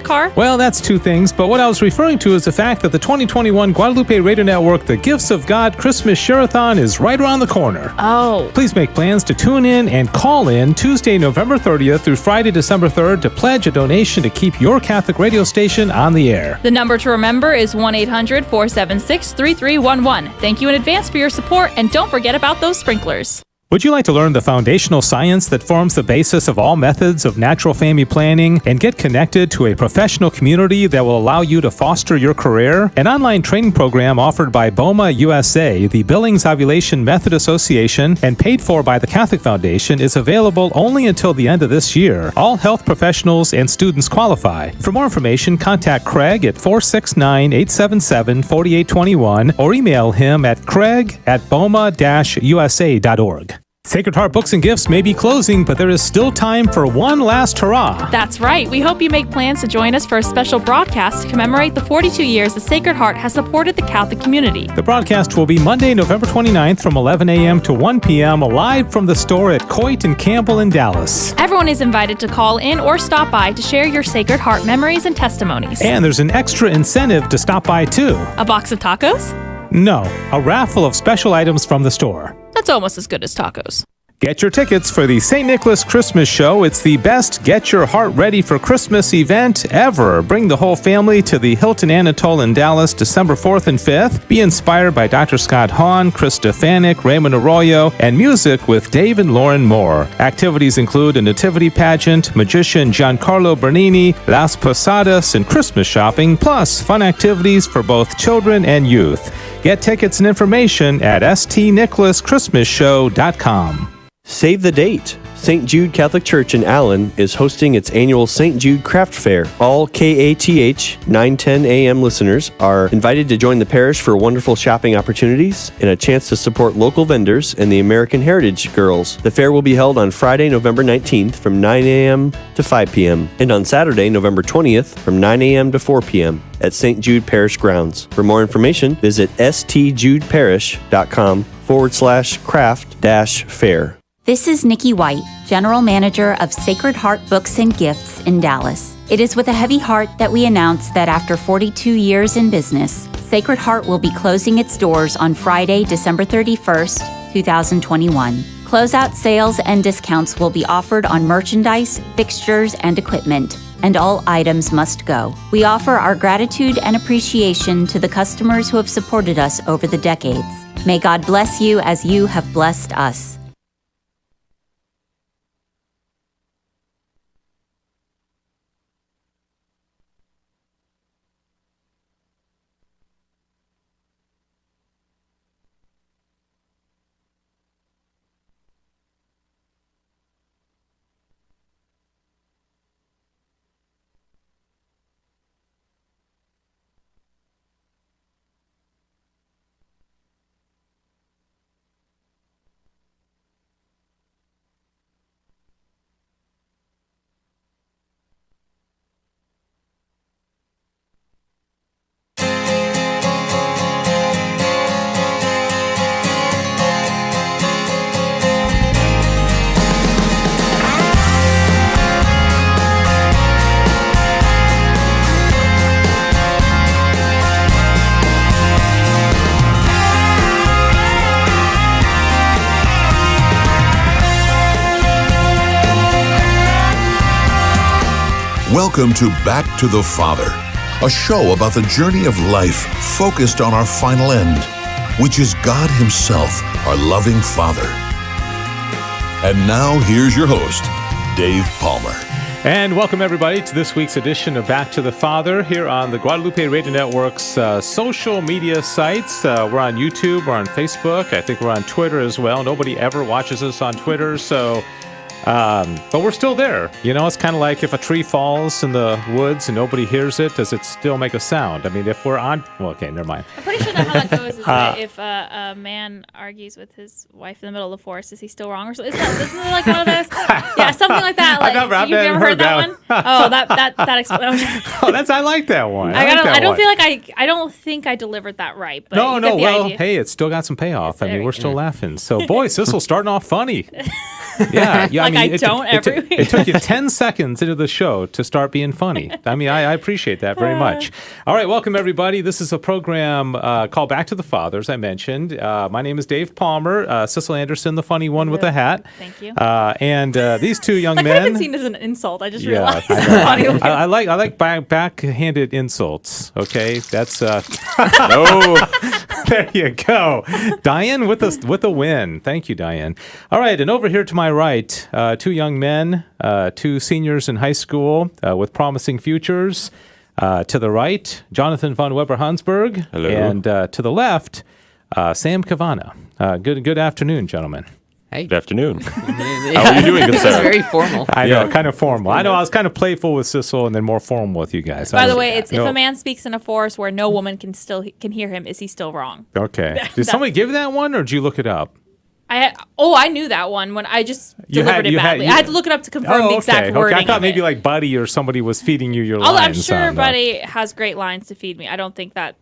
car? Well, that's two things, but what I was referring to is the fact that the 2021 Guadalupe Radio Network The Gifts of God Christmas Share-a-thon is right around the corner. Oh. Please make plans to tune in and call in Tuesday, November 30th through Friday, December 3rd to pledge a donation to keep your Catholic radio station on the air. The number to remember is 1-800-476-3311. Thank you in advance for your support, and don't forget about those sprinklers. Would you like to learn the foundational science that forms the basis of all methods of natural family planning and get connected to a professional community that will allow you to foster your career? An online training program offered by BOMA USA, the Billings Ovulation Method Association, and paid for by the Catholic Foundation is available only until the end of this year. All health professionals and students qualify. For more information, contact Craig at 469-877-4821 or email him at craig@boma-usa.org. Sacred Heart Books and Gifts may be closing, but there is still time for one last hurrah. That's right. We hope you make plans to join us for a special broadcast to commemorate the 42 years the Sacred Heart has supported the Catholic community. The broadcast will be Monday, November 29th from 11 a.m. to 1 p.m. live from the store at Coit and Campbell in Dallas. Everyone is invited to call in or stop by to share your Sacred Heart memories and testimonies. And there's an extra incentive to stop by, too. A box of tacos? No, a raffle of special items from the store. That's almost as good as tacos. Get your tickets for the St. Nicholas Christmas Show. It's the best Get Your Heart Ready for Christmas event ever. Bring the whole family to the Hilton Anatole in Dallas, December 4th and 5th. Be inspired by Dr. Scott Hahn, Chris Stefanik, Raymond Arroyo, and music with Dave and Lauren Moore. Activities include a nativity pageant, magician Giancarlo Bernini, Las Posadas, and Christmas shopping, plus fun activities for both children and youth. Get tickets and information at stnicholaschristmasshow.com. Save the date. St. Jude Catholic Church in Allen is hosting its annual St. Jude Craft Fair. All KATH 9:10 a.m. listeners are invited to join the parish for wonderful shopping opportunities and a chance to support local vendors and the American Heritage Girls. The fair will be held on Friday, November 19th from 9 a.m. to 5 p.m. and on Saturday, November 20th from 9 a.m. to 4 p.m. at St. Jude Parish grounds. For more information, visit stjudeparish.com/craft-fair. This is Nikki White, General Manager of Sacred Heart Books and Gifts in Dallas. It is with a heavy heart that we announce that after 42 years in business, Sacred Heart will be closing its doors on Friday, December 31st, 2021. Closeout sales and discounts will be offered on merchandise, fixtures, and equipment, and all items must go. We offer our gratitude and appreciation to the customers who have supported us over the decades. May God bless you as you have blessed us. Welcome to Back to the Father, a show about the journey of life focused on our final end, which is God Himself, our loving Father. And now, here's your host, Dave Palmer. And welcome, everybody, to this week's edition of Back to the Father here on the Guadalupe Radio Network's social media sites. We're on YouTube, we're on Facebook, I think we're on Twitter as well. Nobody ever watches us on Twitter, so... but we're still there. You know, it's kind of like if a tree falls in the woods and nobody hears it, does it still make a sound? I mean, if we're on... Well, okay, never mind. I'm pretty sure that how that goes is that if a man argues with his wife in the middle of the forest, is he still wrong or something? Isn't it like one of those? Yeah, something like that. Like, I've you've never heard that one? Oh, that explains. Oh, I like that one. I don't think I delivered that right. But No, well, idea. Hey, it's still got some payoff. I mean, we're still laughing. So, boy, Sissel starting off funny. Yeah, I mean, I don't every week. It took you 10 seconds into the show to start being funny. I mean, I appreciate that very much. All right, welcome everybody. This is a program called Back to the Father, as I mentioned. My name is Dave Palmer. Cecil Anderson, the funny one with the hat. Thank you. And these two young I men. haven't seen it as an insult. I just Yeah, realized. I like backhanded insults. Okay, that's No. there you go. Diane with a win. Thank you, Diane. All right, and over here to my right, two young men, two seniors in high school with promising futures. To the right, Jonathan von Weber-Hansberg. Hello. And to the left, Sam Cavana. Good afternoon, gentlemen. Hey. Good afternoon. How are you doing, good sir? It's very formal. I know, kind of formal. I know I was kind of playful with Cecil and then more formal with you guys. By the way, it's if a man speaks in a forest where no woman can hear him, is he still wrong? Okay. Did somebody give that one, or did you look it up? I knew that one when I just delivered it badly. I had to look it up to confirm the exact wording. I thought of maybe it. like Buddy or somebody was feeding you your Although lines. I'm sure on, Buddy has great lines to feed me. I don't think that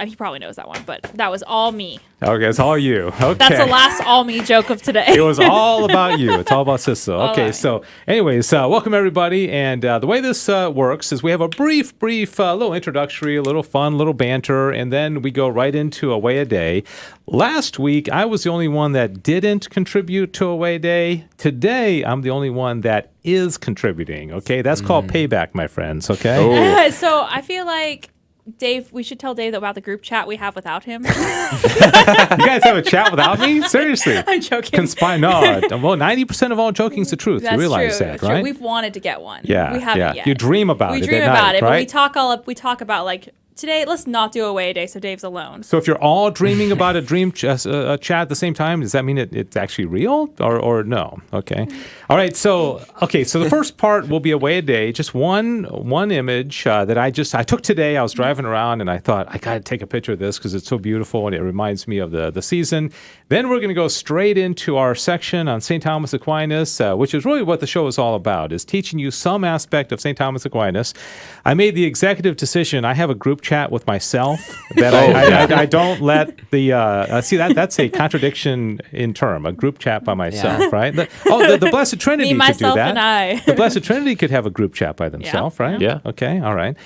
he probably knows that one, but that was all me. Okay, it's all you. Okay. That's the last all me joke of today. It was all about you. It's all about Cecil. All Okay, right. so anyways, welcome everybody. And the way this works is we have a brief little introductory, a little fun, little banter, and then we go right into Away a Day. Last week, I was the only one that didn't contribute to Away Day. Today, I'm the only one that is contributing. Okay, that's called payback, my friends. Okay. Oh. So I feel like Dave, we should tell Dave about the group chat we have without him. You guys have a chat without me? Seriously? I'm joking. No. Well, 90% of all joking is the truth. That's You realize true. that, True. right? We've wanted to get one. Yeah, we haven't yeah. yet. You dream about we it dream at about night, it, right? but we talk about like today. Let's not do Away Day, so Dave's alone. So if you're all dreaming about a dream chat at the same time, does that mean it's actually real or no? Okay. All right. So the first part will be Away a Day. Just one image that I took today. I was driving around and I thought I got to take a picture of this because it's so beautiful and it reminds me of the season. Then we're going to go straight into our section on St. Thomas Aquinas, which is really what the show is all about, is teaching you some aspect of St. Thomas Aquinas. I made the executive decision. I have a group chat with myself that I don't let the see that's a contradiction in term, a group chat by myself, right? The Blessed Trinity Me, could do myself, that. and I. The Blessed Trinity could have a group chat by themselves, right? Yeah. Okay, all right.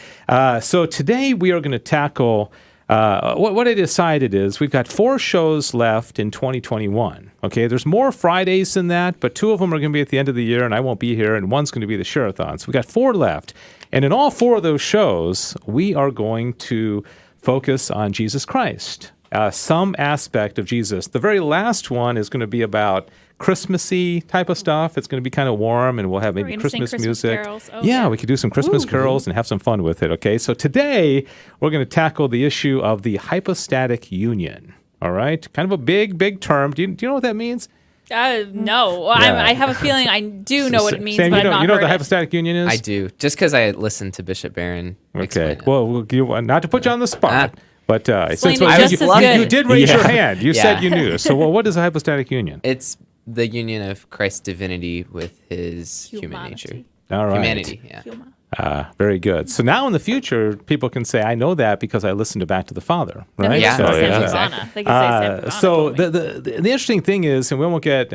So today we are going to tackle what I decided is we've got 4 shows left in 2021. Okay, there's more Fridays than that, but 2 of them are going to be at the end of the year, and I won't be here, and one's going to be the Share-a-thon. So we got 4 left, and in all 4 of those shows, we are going to focus on Jesus Christ, some aspect of Jesus. The very last one is going to be about Christmassy type of stuff. It's going to be kind of warm, and we'll have maybe gonna sing Christmas Christmas music. carols. Oh, yeah, yeah. we could do some Christmas carols and have some fun with it. Okay, so today we're going to tackle the issue of the hypostatic union. All right, kind of a big term. Do you know what that means? No. Well, Yeah. I have a feeling I do know what it means, Sam, but you know, I've not you know what heard the it. hypostatic union is? I do, just because I listened to Bishop Barron. Okay. explain it. Well, not to put you on the spot, but Explain since it well, just you, as you good. did raise Yeah. your hand. You said Yeah. you knew. So, what is a hypostatic union? It's the union of Christ's divinity with his human nature. Humanity. All right. Humanity, yeah. Huma. Very good. So now in the future, people can say, I know that because I listened to Back to the Father, Then right? we Yeah. can So, say Sam yeah. Cavana. Exactly. They can say Sam Cavana so told me. the interesting thing is, and we won't get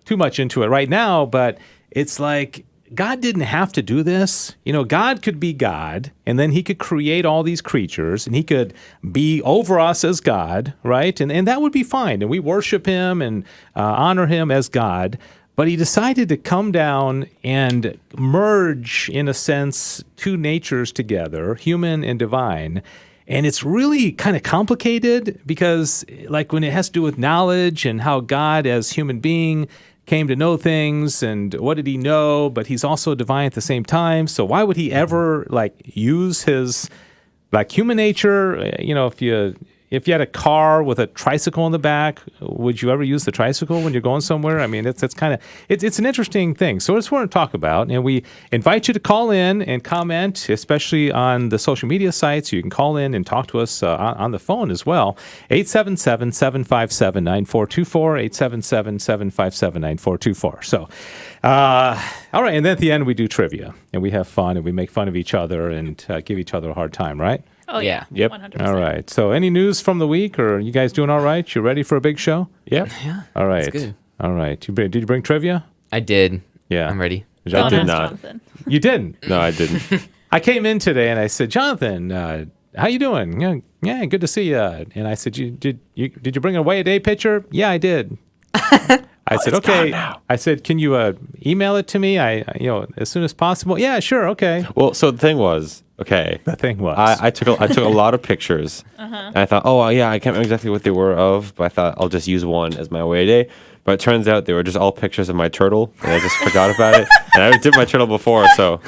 too much into it right now, but it's like God didn't have to do this. You know, God could be God, and then he could create all these creatures, and he could be over us as God, right? And that would be fine. And we worship him and honor him as God. But he decided to come down and merge, in a sense, 2 natures together, human and divine. And it's really kind of complicated because, like, when it has to do with knowledge and how God as human being came to know things and what did he know, but he's also divine at the same time. So why would he ever, like, use his, like, human nature? You know, if you had a car with a tricycle in the back, would you ever use the tricycle when you're going somewhere? I mean, it's kind of it's an interesting thing. So it's what we're going to talk about, and we invite you to call in and comment, especially on the social media sites. You can call in and talk to us on the phone as well. 877-757-9424, 877-757-9424. So, all right, and then at the end we do trivia, and we have fun, and we make fun of each other and give each other a hard time, right? Oh, yeah. Yeah. Yep. 100%. All right. So, any news from the week, or are you guys doing all right? You ready for a big show? Yep. Yeah. All right. good. All right. Did you bring trivia? I did. Yeah. I'm ready. I Don't did ask not. Jonathan. You didn't. No, I didn't. I came in today and I said, Jonathan, how you doing? Yeah, good to see you. And I said, did you bring an away a day picture? Yeah, I did. I said, okay. I said, can you email it to me? As soon as possible. Yeah, sure. Okay. Well, so the thing was, okay. The thing was, I took a lot of pictures. And I thought, oh yeah, I can't remember exactly what they were of, but I thought I'll just use one as my away day. But it turns out they were just all pictures of my turtle, and I just forgot about it. And I did my turtle before, so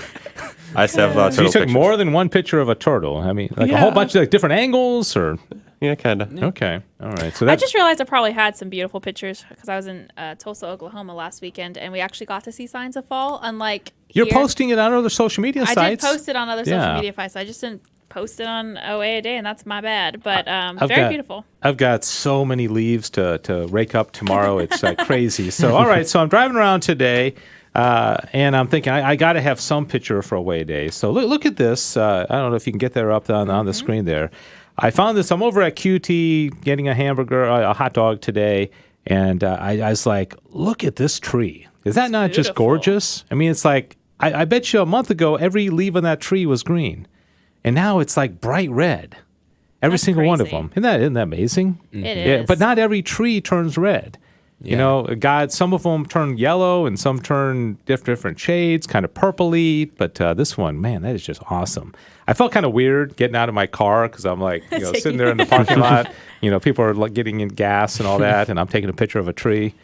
I still have a lot of so you turtle took pictures. more than one picture of a turtle. I mean, like a whole bunch of like different angles, or Yeah, kind of. okay, all right. So I that's just realized I probably had some beautiful pictures because I was in Tulsa, Oklahoma last weekend, and we actually got to see signs of fall. Unlike you're here. posting it on other social media I sites. did post it on other Yeah. social media sites. I just didn't post it on OA a day, and that's my bad. But I've very got- beautiful. I've got so many leaves to rake up tomorrow. It's crazy. So, all right. So I'm driving around today, and I'm thinking I got to have some picture for away day. So look at this. I don't know if you can get there up on the screen there. I found this. I'm over at QT getting a hamburger, a hot dog today, and I was like, look at this tree. Is that not just beautiful. gorgeous? I mean, it's like I bet you a month ago every leaf on that tree was green, and now it's like bright red. Every That's single one of crazy. them. Isn't that amazing? It Yeah, is. but not every tree turns red. You Yeah. know, God, some of them turn yellow and some turn different shades, kind of purpley. But this one, man, that is just awesome. I felt kind of weird getting out of my car because I'm like, sitting there in the parking lot. People are like getting in gas and all that, and I'm taking a picture of a tree.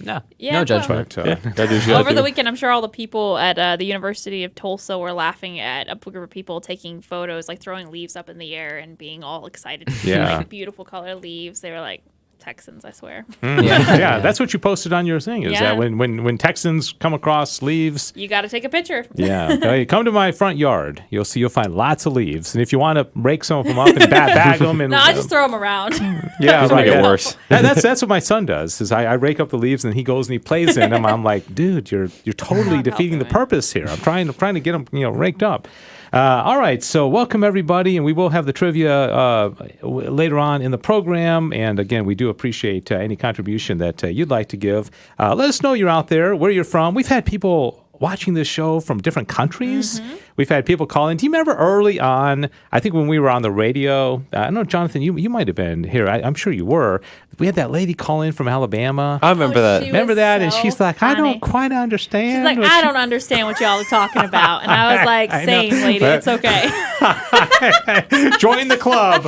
No, Yeah, no no. judgment. But, Gotta do what you gotta Over do. the weekend, I'm sure all the people at the University of Tulsa were laughing at a group of people taking photos, like throwing leaves up in the air and being all excited to see Yeah. like beautiful color leaves. They were like Texans, I swear. yeah, that's what you posted on your thing. Is Yeah. that when Texans come across leaves? You got to take a picture. Yeah, hey, come to my front yard. You'll find lots of leaves, and if you want to rake some of them up and bag them, and No, I just throw them around. yeah, It's gonna get worse. That's what my son does. Is I rake up the leaves and he goes and he plays in them. I'm like, dude, you're totally Not defeating the helping me. purpose here. I'm trying to get them raked up. All right, so welcome everybody, and we will have the trivia later on in the program. And again, we do appreciate any contribution that you'd like to give. Let us know you're out there, where you're from. We've had people watching this show from different countries. Mm-hmm. We've had people call in. Do you remember early on, I think when we were on the radio, I don't know, Jonathan, you might have been here. I'm sure you were. We had that lady call in from Alabama. I remember Oh, that. she Remember was that? And so she's like, I funny. don't quite understand. She's like, what I you-" don't understand what y'all are talking about. And I was like, I know. same, lady. It's okay. Join the club.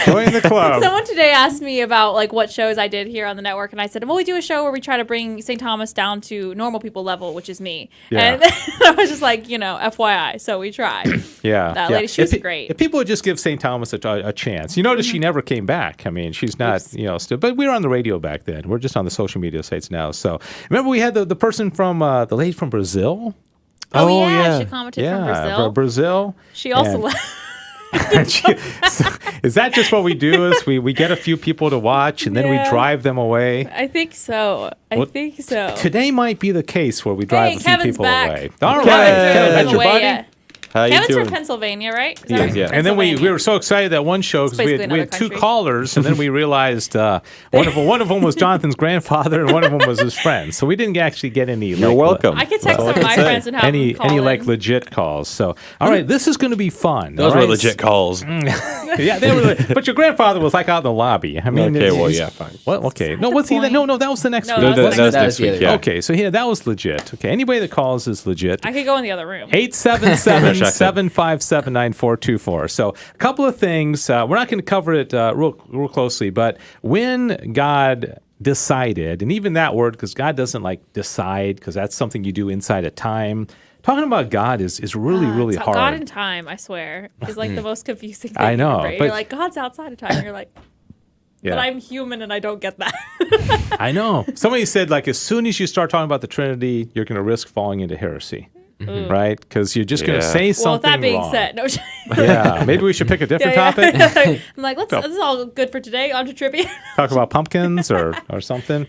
Join the club. Someone today asked me about like what shows I did here on the network, and I said, well, we do a show where we try to bring St. Thomas down to normal people level, which is me. Yeah. And I was just like, FYI, so we try. Yeah, That yeah. lady, she was If great. If people would just give St. Thomas a chance, you notice she never came back. I mean, she's not, still. But we were on the radio back then. We're just on the social media sites now. So remember, we had the person from the lady from Brazil. Oh, Oh, yeah, yeah. she commented Yeah, from Brazil. Brazil. She also And- left. So, is that just what we do? Is we get a few people to watch and then we Yeah. drive them away? I think so. Well, I think so. Today might be the case where we drive Hey, a few Kevin's people back. away. All right, Kevin, Kevin, that's your away, buddy. yeah. How you Kevin's doing? from Pennsylvania, right? Is that Yes, right? yeah. And then we Pennsylvania. were so excited that one show because we basically had two another country. callers, and then we realized one of them was Jonathan's grandfather, and one of them was his friend. So we didn't actually get any. You're welcome. I could text Well, some of my say. friends and have Any them call like in. legit calls. So all right, this is going to be fun. Those all were right? legit calls. Yeah, they were. But your grandfather was like out in the lobby. I mean, Okay, it's- well, it's- yeah, fine. What? Okay, no, the what's he? point. No, that was the next No, week. that was That was That next was the week, other yeah. Okay, so yeah, that was legit. Okay, anybody that calls is legit. I could go in the other room. 877-757-9424. So a couple of things. We're not going to cover it real closely, but when God decided, and even that word, because God doesn't like decide, because that's something you do inside a time. Talking about God is really, really hard. God in time, I swear, is like the most confusing thing. I know, Right? but- You're like, God's outside of time. And you're like, Yeah. but I'm human and I don't get that. I know. Somebody said, like, as soon as you start talking about the Trinity, you're going to risk falling into heresy, right? Because you're just going to Yeah. say well, something with that being wrong. said, no. Yeah, maybe we should pick a different topic. I'm like, this is all good for today. On to trivia. Talk about pumpkins or something.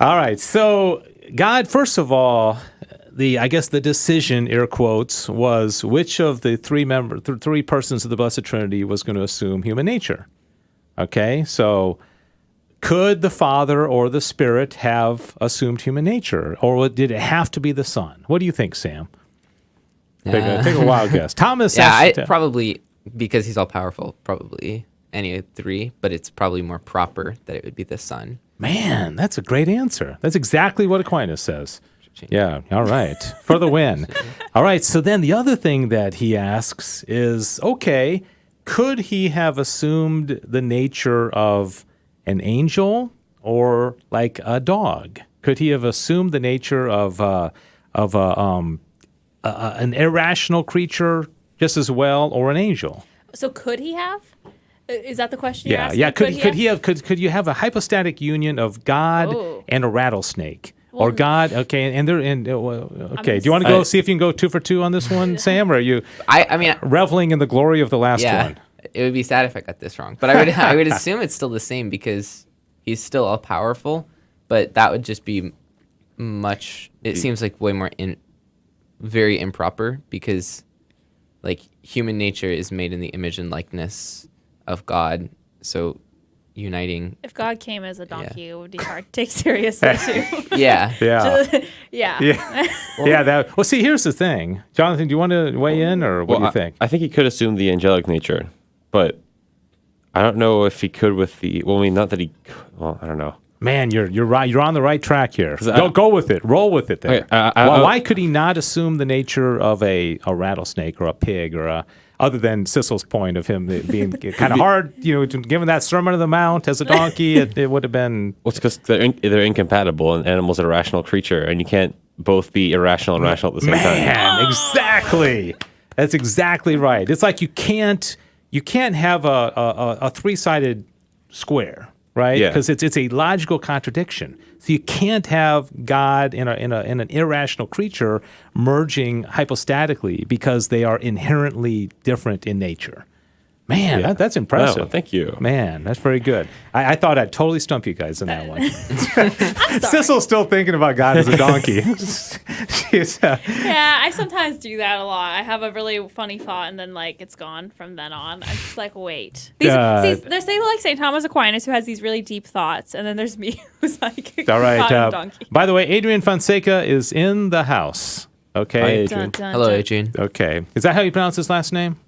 All right. So God, first of all, I guess the decision, air quotes, was which of the three persons of the Blessed Trinity was going to assume human nature. Okay, so Could the Father or the Spirit have assumed human nature, or did it have to be the Son? What do you think, Sam? Take a wild guess. Thomas. Probably because he's all powerful. Probably any of three, but it's probably more proper that it would be the Son. Man, that's a great answer. That's exactly what Aquinas says. Yeah, all right. For the win. All right, so then the other thing that he asks is, okay, could he have assumed the nature of an angel or like a dog? Could he have assumed the nature of an irrational creature just as well, or an angel? So could he have? Is that the question you're Yeah, asking? yeah. Could you have a hypostatic union of God and a rattlesnake? Or God, okay, and they're in. Okay, do you want to go see if you can go 2 for 2 on this one, Sam? Or are you? I mean, reveling in the glory of the last one. It would be sad if I got this wrong, but I would assume it's still the same because he's still all powerful. But that would just be much. It seems like way more very improper because, like, human nature is made in the image and likeness of God. So, uniting. If God came as a donkey, it would be hard to take seriously too. Yeah. Well, see, here's the thing, Jonathan. Do you want to weigh in, or what do you think? I think he could assume the angelic nature, but I don't know if he could with the. Well, I mean, not that he. Well, I don't know. Man, you're right. You're on the right track here. Go with it. Roll with it there. Okay, why could he not assume the nature of a rattlesnake or a pig or other than Sissel's point of him being kind of hard, given that Sermon on the Mount as a donkey, it would have been. Well, it's because they're incompatible, and animals are a rational creature, and you can't both be irrational and rational at the same time. Man, exactly. That's exactly right. It's like you can't have a three-sided square, right? Yeah. Because it's a logical contradiction. So you can't have God in an irrational creature merging hypostatically because they are inherently different in nature. Man, that's impressive. Wow, thank you. Man, that's very good. I thought I'd totally stump you guys in that one. Sissel's still thinking about God as a donkey. Yeah, I sometimes do that a lot. I have a really funny thought, and then it's gone from then on. I'm just like, wait. There's people like St. Thomas Aquinas who has these really deep thoughts, and then there's me who's like, all right. a donkey. By the way, Adrian Fonseca is in the house. Okay. Hi, Adrian. Hello, Adrian. Okay. Is that how you pronounce his last name?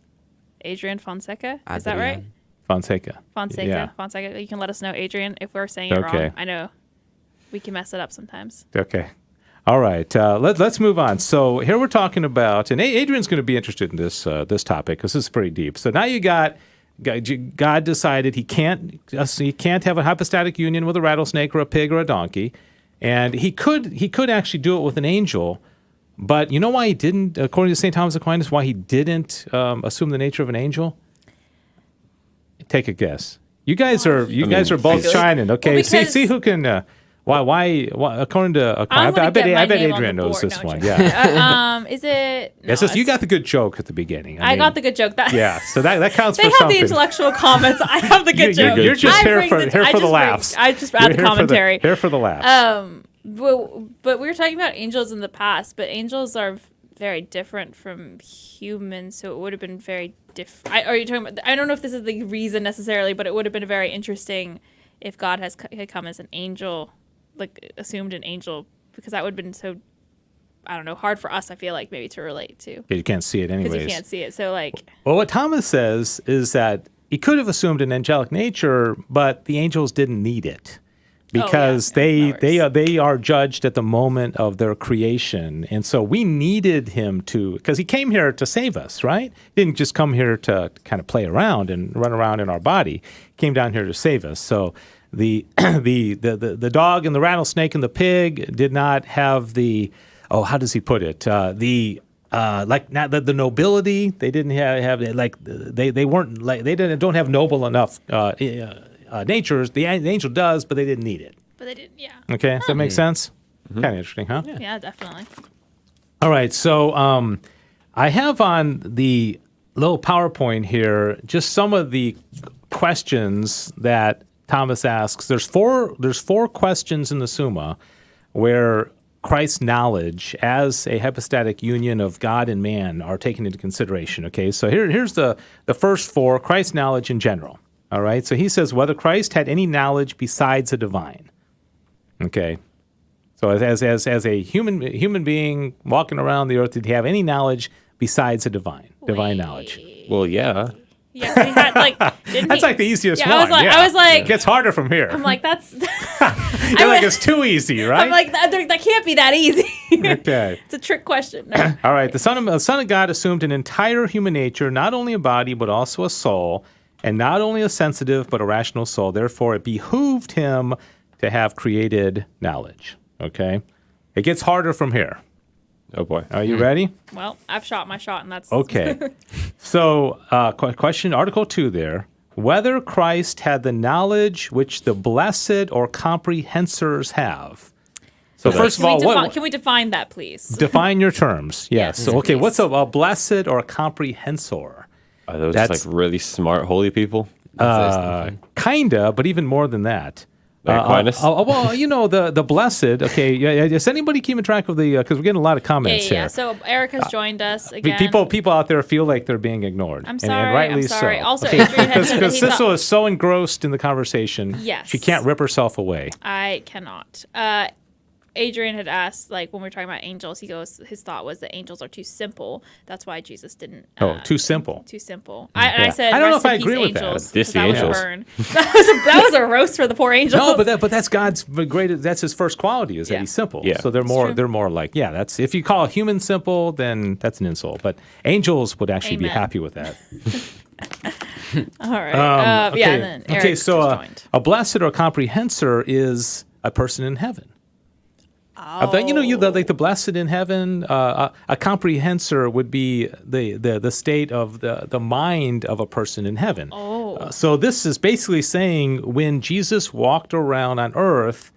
Adrian Fonseca? Is that right? Fonseca. Yeah. Fonseca. You can let us know, Adrian, if we're saying it wrong. I know we can mess it up sometimes. Okay. All right. Let's move on. So here we're talking about, and Adrian's going to be interested in this topic because this is pretty deep. So now you got God decided he can't have a hypostatic union with a rattlesnake or a pig or a donkey, and he could actually do it with an angel. But you know why he didn't, according to St. Thomas Aquinas, why he didn't assume the nature of an angel? Take a guess. You guys are both shining. Okay, well, see who can. Why? According to Aquinas, I bet Adrian knows this one. Yeah. Is it? No, it's just you got the good joke at the beginning. I got the good joke. Yeah, so that counts for something. They have the intellectual comments. I have the good joke. You're just here for the laughs. I just add the commentary. Here for the laughs. But we were talking about angels in the past, but angels are very different from humans, so it would have been very different. Are you talking about? I don't know if this is the reason necessarily, but it would have been very interesting if God had come as an angel, like assumed an angel, because that would have been so, I don't know, hard for us. I feel like maybe to relate to. You can't see it anyways. Because you can't see it. So well, what Thomas says is that he could have assumed an angelic nature, but the angels didn't need it. Because they are judged at the moment of their creation. And so we needed him because he came here to save us, right? He didn't just come here to kind of play around and run around in our body. He came down here to save us. So the dog and the rattlesnake and the pig did not have how does he put it? The nobility. They didn't have they weren't don't have noble enough natures. The angel does, but they didn't need it. But they didn't, yeah. Okay, does that make sense? Mm-hmm. Kind of interesting, huh? Yeah, definitely. All right, so I have on the little PowerPoint here just some of the questions that Thomas asks. There's four questions in the Summa where Christ's knowledge as a hypostatic union of God and man are taken into consideration. Okay, so here's the first four: Christ's knowledge in general. All right. So he says whether Christ had any knowledge besides the divine. Okay. So as a human being walking around the earth, did he have any knowledge besides the divine knowledge? Well, yeah. Yeah, 'cause he had didn't That's he? like the easiest Yeah, one. I was like, it gets harder from here. I'm like, that's. You're like, it's too easy, right? I'm like, that can't be that easy. Okay. It's a trick question. No. All right. The Son of God assumed an entire human nature, not only a body, but also a soul, and not only a sensitive, but a rational soul. Therefore, it behooved him to have created knowledge. Okay. It gets harder from here. Oh boy. Are you ready? Well, I've shot my shot, and that's Okay. So, question, Article 2 there. Whether Christ had the knowledge which the blessed or comprehensors have. So, Okay. first of all, can we define that, please? define your terms. Yes. Yes, So, okay, please. what's a blessed or a comprehensor? Are those That's- just like really smart holy people? Kinda, but even more than that. Aquinas? Well, the blessed. Okay, yeah. Is anybody keeping track of the? Because we're getting a lot of Yeah, comments yeah. here. So Eric has joined us again. People out there feel like they're being ignored. I'm and sorry. rightly I'm sorry. so. Also, Adrian had said that Because he Sissel thought is so engrossed in the conversation. Yes. She can't rip herself away. I cannot. Adrian had asked, like, when we were talking about angels, his thought was that angels are too simple. That's why Jesus didn't. Too simple. Too simple. I said, I don't know "Rest if I in agree peace, with that. angels," Diss 'cause the that was a angels. burn. That was a roast for the poor angels. No, but that's God's greatest. That's his first quality is that Yeah. he's simple. Yeah. So they're true. more like that's if you call a human simple, then that's an insult. But angels would actually be Amen. happy with that. All right. Yeah, and then Eric okay. So just joined. a blessed or comprehensor is a person in heaven. Like the blessed in heaven, a comprehensor would be the state of the mind of a person in heaven. Oh. So this is basically saying when Jesus walked around on earth,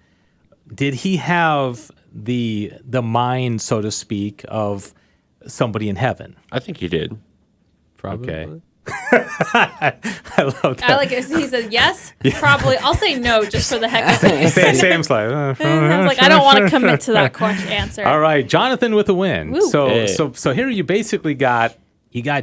did he have the mind, so to speak, of somebody in heaven? I think he did. Probably. Okay. I love that. I like it. He said yes. Probably. I'll say no just for the heck of it. Sam's like, I was like, I don't want to commit to that answer. all right, Jonathan with a win. Woo. So, Hey. so here you basically got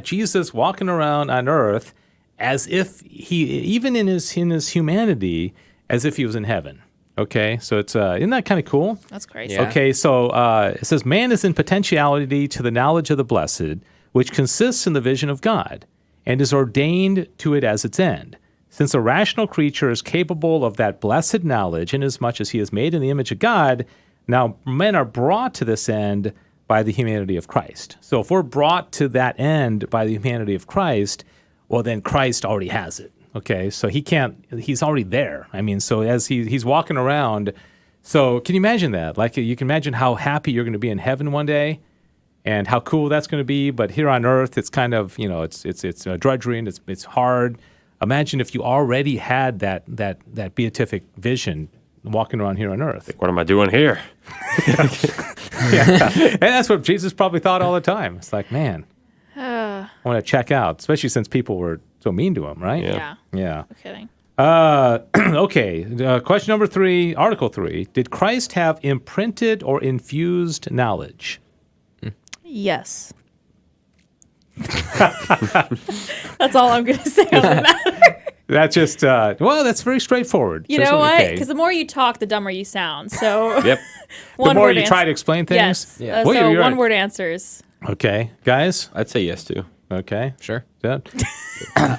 Jesus walking around on earth as if he, even in his humanity, as if he was in heaven. Okay, so it's isn't that kind of cool? That's crazy. Yeah. Okay, so it says, man is in potentiality to the knowledge of the blessed, which consists in the vision of God, and is ordained to it as its end. Since a rational creature is capable of that blessed knowledge, inasmuch as he is made in the image of God, now men are brought to this end by the humanity of Christ. So if we're brought to that end by the humanity of Christ, well, then Christ already has it. Okay, so he's already there. I mean, so as he's walking around, so can you imagine that? Like, you can imagine how happy you're going to be in heaven one day, and how cool that's going to be. But here on earth, it's kind of, it's drudgery and it's hard. Imagine if you already had that beatific vision walking around here on earth. What am I doing here? And that's what Jesus probably thought all the time. It's like, man, I want to check out, especially since people were so mean to him, right? Yeah. Yeah. No kidding. Okay. Question number 3, Article 3. Did Christ have imprinted or infused knowledge? Yes. That's all I'm going to say on the matter. That's just, that's very straightforward. You Just know what? okay. Because the more you talk, the dumber you sound. So Yep. The more you try to explain things? Yes. Yeah. Well, So you're right. one-word answers. Okay. Guys? I'd say yes too. Okay. Sure. Yeah.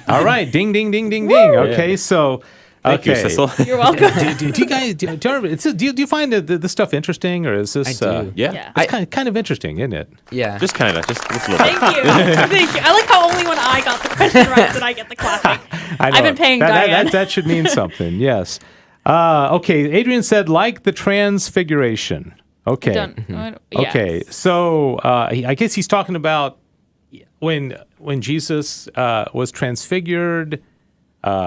All right. Ding, ding, ding, ding, ding. Okay. So, Thank you, okay. Cecil. You're welcome. do you guys, do you find this stuff interesting, or is this, I do. Yeah. Yeah. it's kind of interesting, isn't it? Yeah. Just kind of. Just a little bit. Thank you. Thank you. I like how only when I got the question right did I get the clapping. I know. I've been paying that, Diane. that should mean something. Yes. Okay. Adrian said, like the transfiguration. Okay. Done. Okay. Yes. So I guess he's talking about when Jesus was transfigured.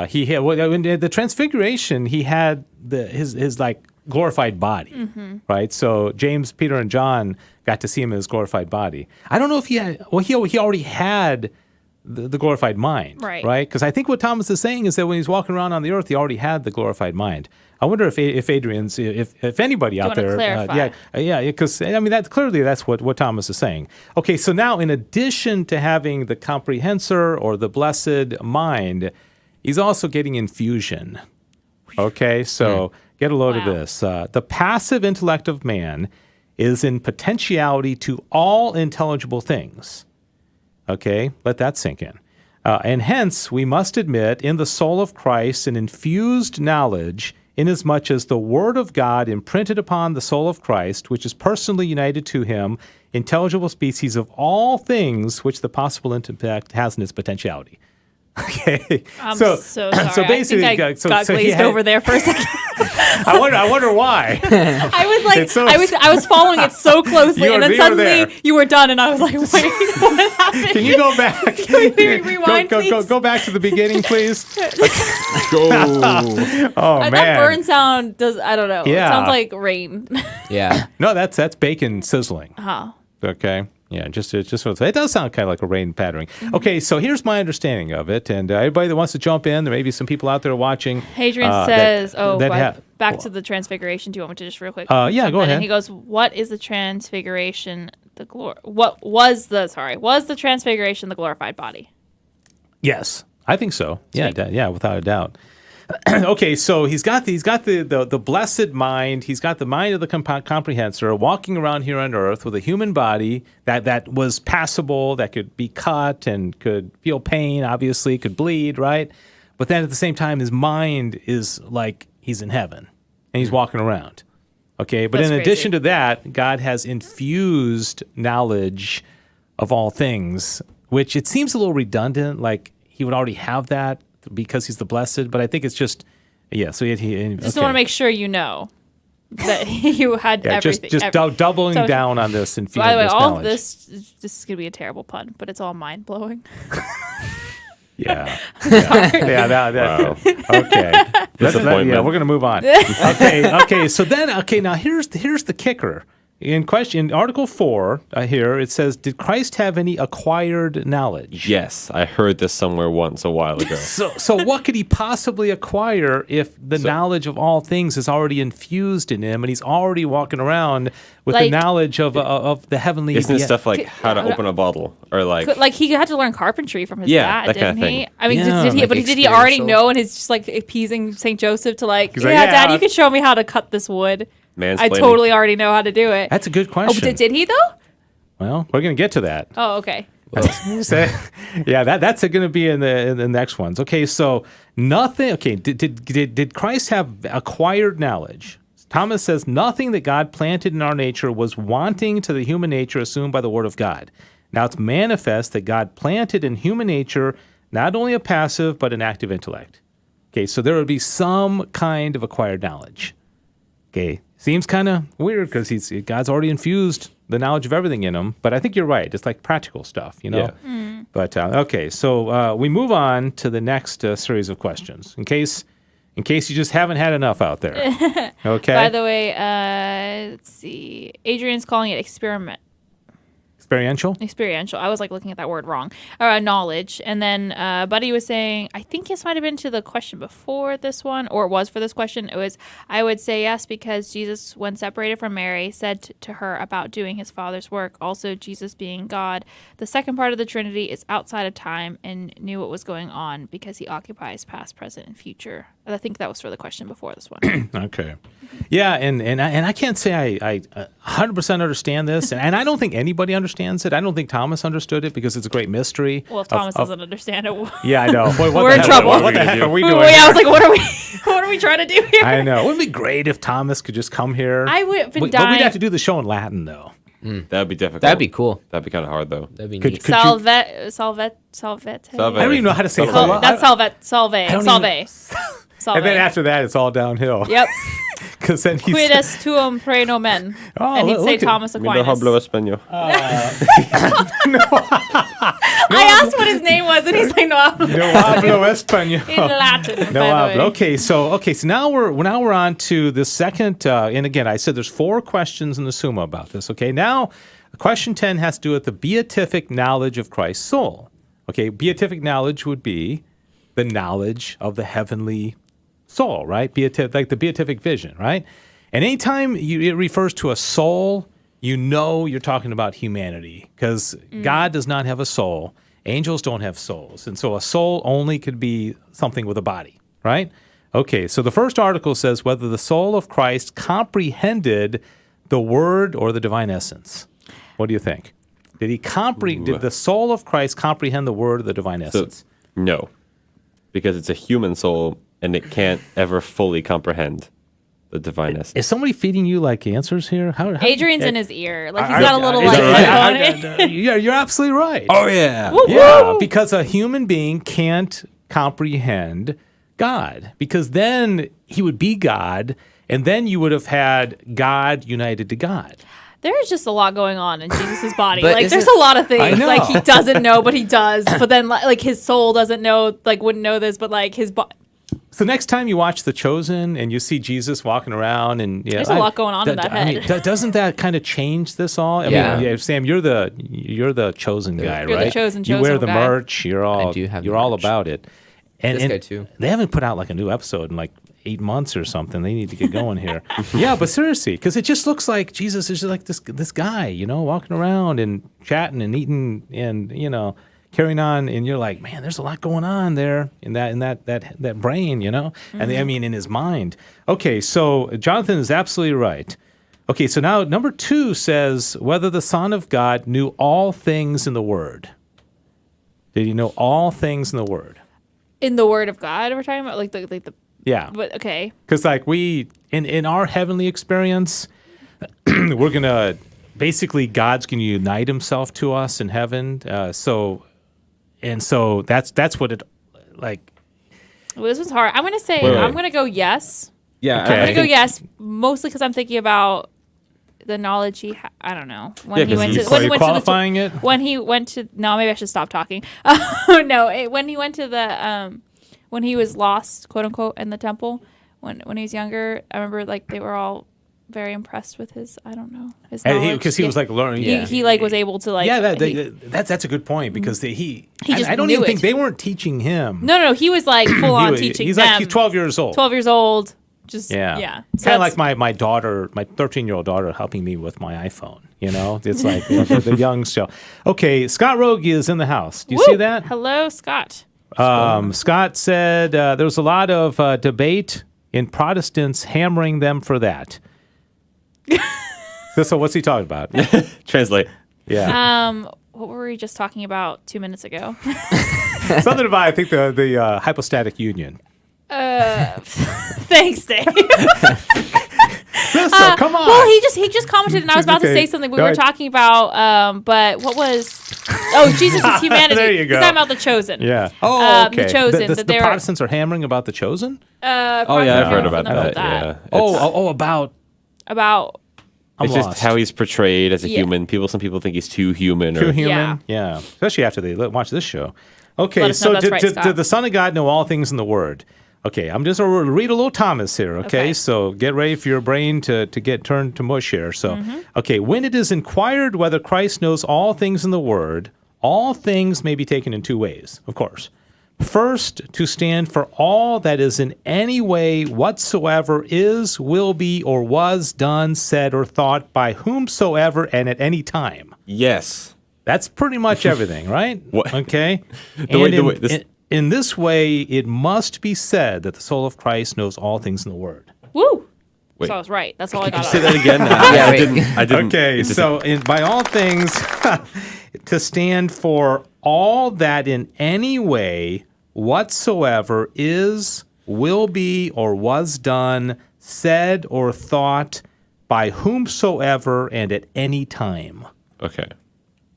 He had in the transfiguration. He had his like glorified body, right? So James, Peter, and John got to see him in his glorified body. I don't know if he had. Well, he already had the glorified mind, Right. Right? Because I think what Thomas is saying is that when he's walking around on the earth, he already had the glorified mind. I wonder if Adrian's, if anybody out wanna there, clarify? because I mean that's what Thomas is saying. Okay, so now in addition to having the comprehensor or the blessed mind, he's also getting infusion. Okay, so get a load of Wow. this. The passive intellect of man is in potentiality to all intelligible things. Okay, let that sink in. And hence, we must admit in the soul of Christ an infused knowledge, inasmuch as the Word of God imprinted upon the soul of Christ, which is personally united to him, intelligible species of all things which the possible intellect has in its potentiality. Okay, I'm so sorry. so basically, I think I got he glazed had- over there for a second. I wonder why. I was like, It's so- I was following it so closely, You and were- then you were there. suddenly you were done, and I was like, wait, what happened? Can you go back? Can we rewind, go, please? go back to the beginning, please. Go. Oh man, That burn sound does, I don't know. Yeah. It sounds like rain. Yeah. No, that's bacon sizzling. Oh. Okay. Yeah, it does sound kind of like a rain pattering. Okay, so here's my understanding of it, and everybody that wants to jump in, there may be some people out there watching. Hadrian that- says, that back to the transfiguration. Do you want me to just real quick? Yeah, jump go in? ahead. And he goes, what is the transfiguration, the glory? What was the transfiguration the glorified body? Yes, I think so. Yeah, Sweet. yeah, without a doubt. Okay, so he's got the blessed mind. He's got the mind of the comprehensor, walking around here on earth with a human body that was passable, that could be cut and could feel pain. Obviously, could bleed, right? But then at the same time, his mind is like he's in heaven and he's walking around. Okay, but That's in crazy. addition to that, God has infused knowledge of all things, which it seems a little redundant. Like he would already have that because he's the blessed, but I think it's just, yeah. So he Just want to make sure you know that you had yeah, everything. just doubling So- down on this infused By the way, all knowledge. of this is going to be a terrible pun, but it's all mind blowing. Yeah, that. Okay, Disappointment. yeah, we're gonna move on. Okay. So then, now here's the kicker. In Article 4 here it says, "Did Christ have any acquired knowledge?" Yes, I heard this somewhere once a while ago. So what could he possibly acquire if the knowledge of all things is already infused in him, and he's already walking around with the Like- knowledge of the heavenly? Isn't it stuff like how to open a bottle or like Like he had to learn carpentry from his Yeah, dad, that didn't kinda he? thing. I mean, Yeah, did he? like But did he already experiential. know? And he's just like appeasing Saint Joseph to like, He's yeah, like, yeah, Dad, you can show me how to cut this wood. I mansplaining? totally already know how to do it. That's a good Oh, question. but did he though? Well, we're gonna get to that. Oh, okay. So, yeah, that's going to be in the next ones. Okay, so nothing. Okay, did Christ have acquired knowledge? Thomas says nothing that God planted in our nature was wanting to the human nature assumed by the Word of God. Now it's manifest that God planted in human nature not only a passive but an active intellect. Okay, so there would be some kind of acquired knowledge. Okay, seems kind of weird because God's already infused the knowledge of everything in him. But I think you're right. It's like practical stuff, you know. Yeah. But okay, so we move on to the next series of questions in case you just haven't had enough out there. Okay. By the way, let's see. Adrian's calling it experiential. I was like looking at that word wrong. Knowledge. And then Buddy was saying, I think this might have been to the question before this one, or it was for this question. It was, I would say yes, because Jesus, when separated from Mary, said to her about doing his Father's work. Also, Jesus being God, the second part of the Trinity, is outside of time and knew what was going on because he occupies past, present, and future. I think that was for the question before this one. Okay. Yeah, and I can't say I 100% understand this, and I don't think anybody understands it. I don't think Thomas understood it because it's a great mystery. Well, if Thomas doesn't understand it, Yeah, I know. What We're the in heck- trouble. What the heck are we doing? I here? was like, what are we trying to do here? I know. It would be great if Thomas could just come here. I would have been But dying. we'd have to do the show in Latin, though. That'd be difficult. That'd be cool. That'd be kind of hard though. That'd be Could- neat. could- Salvete. Salve. I don't even know how to say Salve. hello. That's salve. Salve. don't Salve. even- Salve. And then after that, it's all downhill. Yep. Because then he's Quid est tuum pre nomen. Oh, and he'd look say at- Thomas Mi lo hablo Aquinas. español. I asked what his name was, and he's like, no, no hablo español. in Latin. No by the hablo. way. Okay, so now we're on to the second. And again, I said there's 4 questions in the Summa about this. Okay, now question 10 has to do with the beatific knowledge of Christ's soul. Okay, beatific knowledge would be the knowledge of the heavenly soul, right? Like the beatific vision, right? And anytime it refers to a soul, you know you're talking about humanity because God does not have a soul. Angels don't have souls. And so a soul only could be something with a body, right? Okay, so the first article says whether the soul of Christ comprehended the word or the divine essence. What do you think? Did the soul of Christ comprehend the word or the divine essence? No, because it's a human soul and it can't ever fully comprehend the divine essence. Is somebody feeding you like answers here? Adrian's in his ear. Like he's got a little like headphone. Yeah, you're absolutely right. Oh, yeah. Yeah, because a human being can't comprehend God, because then he would be God, and then you would have had God united to God. There's just a lot going on in Jesus' body. But Like, there's a lot of things. Like, he doesn't know, but he does. But then, like, his soul doesn't know, like, wouldn't know this, but, like, his body. So next time you watch The Chosen and you see Jesus walking around, and There's a lot going on in that head. Doesn't that kind of change this all? I mean, Sam, you're the chosen guy, You're right? the chosen You wear the guy. merch. You're all about it. And, This guy too. They haven't put out like a new episode in like 8 months or something. They need to get going here. Yeah, but seriously, because it just looks like Jesus is just like this guy, you know, walking around and chatting and eating and, you know, carrying on. And you're like, man, there's a lot going on there in that brain, you know, and I mean in his mind. Okay, so Jonathan is absolutely right. Okay, so now number 2 says whether the Son of God knew all things in the Word. Did he know all things in the Word? In the Word of God, we're talking about? Like the Yeah. but, okay. Because like we, in our heavenly experience, we're going to, basically God's going to unite himself to us in heaven. So that's what it, like. Well, this was hard. I'm going to say, Wait. I'm going to go yes. Yeah, Okay. I'm going to go yes, mostly because I'm thinking about the knowledge he I don't know. When he went to, Are you qualifying it? When he went to, no, maybe I should stop talking. When he went to the, when he was lost, quote unquote, in the temple, when he was younger, I remember like they were all very impressed with his, I don't know, his knowledge. Because he was like learning. He like was able to like. Yeah, that's a good point because He just I don't knew even it. think they weren't teaching him. No, he was like full on teaching he's them. like he's 12 years old. 12 years old. Just, Yeah. yeah. So Kind of that's- like my daughter, my 13-year-old daughter helping me with my iPhone. You know, it's like the young still. Okay, Scott Rogie is in the house. Do you see that? Hello, Scott. Scott said there was a lot of debate in Protestants hammering them for that. So what's he talking about? Translate. Yeah. What were we just talking about 2 minutes ago? Something about, I think, the hypostatic union. Thanks, Dave. So come on. Well, he just commented, and I was about to Okay. say something we Go were ahead. talking about. But what was? Oh, Jesus' humanity. There you go. He's talking about the chosen. Yeah. Oh, okay. The Chosen, The that they were- Protestants are hammering about the chosen? Oh, yeah, I've heard about Something that. Yeah. About... About I'm It's lost. just how he's portrayed as a Yeah. human. Some people think he's too human. Too Or, human? Yeah. Especially after they watch this show. Okay, Let us know so that's right, Scott. did the Son of God know all things in the Word? Okay, I'm just going to read a little Thomas here, okay? So get ready for your brain to get turned to mush here. So, okay, when it is inquired whether Christ knows all things in the Word, all things may be taken in 2 ways, of course. First, to stand for all that is in any way whatsoever is, will be, or was done, said, or thought by whomsoever and at any time. yes. That's pretty much everything, right? What? Okay. In this way, it must be said that the soul of Christ knows all things in the Word. woo. Wait. So I was right. That's all I got. Say out of that it. again. Yeah, I wait. didn't. Okay, it's just- so by all things, to stand for all that in any way whatsoever is, will be, or was done, said, or thought by whomsoever and at any time. Okay.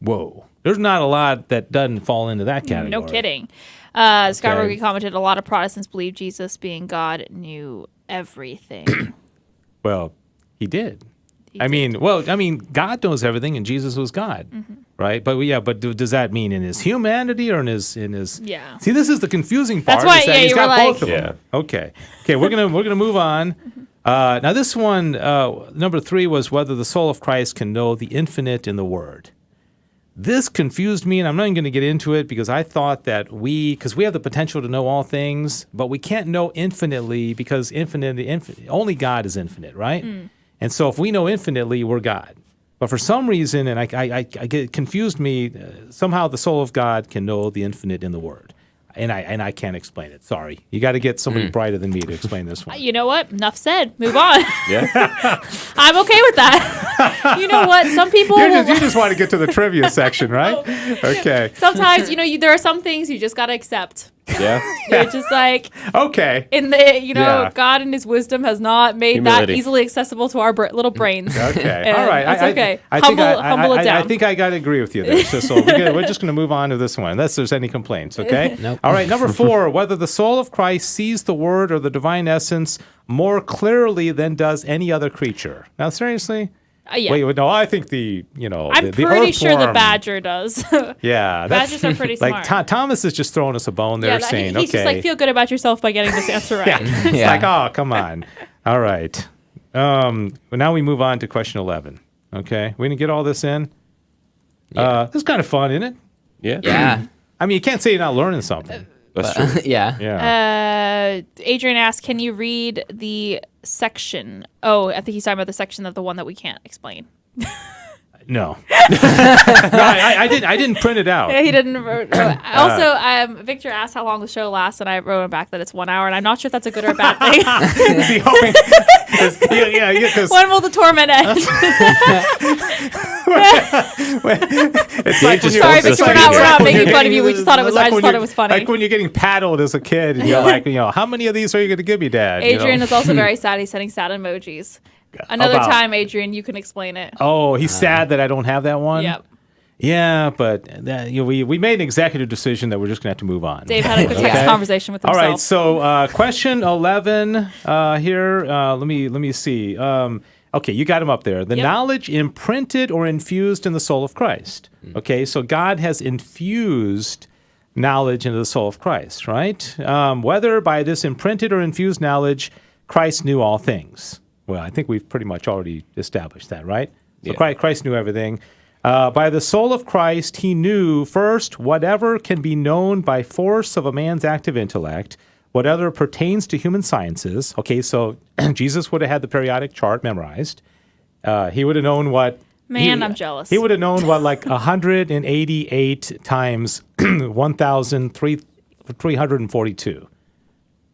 Whoa. There's not a lot that doesn't fall into that category. No kidding. Scott Okay. Rogie commented, a lot of Protestants believe Jesus, being God, knew everything. Well, he did. I mean, God knows everything, and Jesus was God, right? But does that mean in his humanity or in his? Yeah. See, this is the confusing part. That's why- is that yeah, he's you got were both like- of them. Okay, we're gonna move on. Now, this one, number 3 was whether the soul of Christ can know the infinite in the Word. This confused me, and I'm not even going to get into it because I thought that because we have the potential to know all things, but we can't know infinitely because only God is infinite, right? And so if we know infinitely, we're God. But for some reason, and I get confused me, somehow the soul of God can know the infinite in the Word. And I can't explain it. Sorry. You got to get somebody brighter than me to explain this one. You know what? Enough said. Move on. Yeah. I'm okay with that. You know what? Some people You just want to get to the trivia section, right? Okay. sometimes, there are some things you just got to accept. Yeah. You're just like, Okay. in the, Yeah. God in his wisdom has not made Humility. that easily accessible to our little brains. Okay. And All right. that's okay. I think Humble it down. I think I got to agree with you there. So we're just going to move on to this one, unless there's any complaints, okay? Nope. All right. Number 4, whether the soul of Christ sees the Word or the divine essence more clearly than does any other creature. Now, seriously? Yeah. Wait, no, I think I'm the pretty sure the earthworm- badger does. Yeah. Badgers are pretty like smart. Thomas is just throwing us a bone there, saying, he's okay. just like, feel good about yourself by getting this answer right. It's Yeah. like, oh, come on. All right. Now we move on to question 11. Okay. We didn't get all this in. This is kind of fun, isn't it? Yeah. Yeah. I mean, you can't say you're not learning something. That's true. Yeah. Yeah. Adrian asked, can you read the section? Oh, I think he's talking about the section of the one that we can't explain. No. I didn't print it out. Yeah, he didn't. Also, Victor asked how long the show lasts, and I wrote him back that it's 1 hour, and I'm not sure if that's a good or a bad thing. Is he hoping? Yeah, because When will the torment end? it's like when you're- Sorry, it's Victor, like we're not when making you're fun of you. We getting- just thought it was. like I just when thought you're- it was funny. Like when you're getting paddled as a kid, and you're like, how many of these are you going to give me, Dad? Adrian is also very sad. He's sending sad emojis. Another About- time, Adrian, you can explain it. Oh, he's sad that I don't have that one. Yep. Yeah, but we made an executive decision that we're just going to have to move on. Dave had a good Okay. conversation with All himself. right, so question 11 here. Let me see. Okay, you got him up there. The Yep. knowledge imprinted or infused in the soul of Christ. Okay, so God has infused knowledge into the soul of Christ, right? Whether by this imprinted or infused knowledge, Christ knew all things. Well, I think we've pretty much already established that, right? So Yeah. Christ knew everything. By the soul of Christ, he knew first whatever can be known by force of a man's active intellect, whatever pertains to human sciences. Okay, so Jesus would have had the periodic chart memorized. He would have known what. Man, I'm jealous. He would have known what, like 188 times 1,342.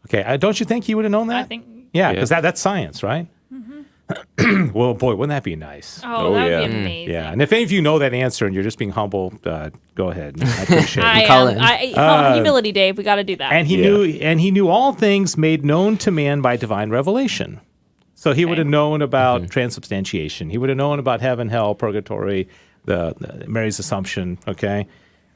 Okay, don't you think he would have known that? I think. Yeah, because that's science, right? Well, boy, wouldn't that be nice? Oh, Oh, that would yeah. be amazing. Yeah, and if any of you know that answer and you're just being humble, go ahead. I appreciate it. call am. in. Humility, Dave. We got to do that. And he knew all things made known to man by divine revelation. So he would have known about transubstantiation. He would have known about heaven, hell, purgatory, the Mary's Assumption. Okay,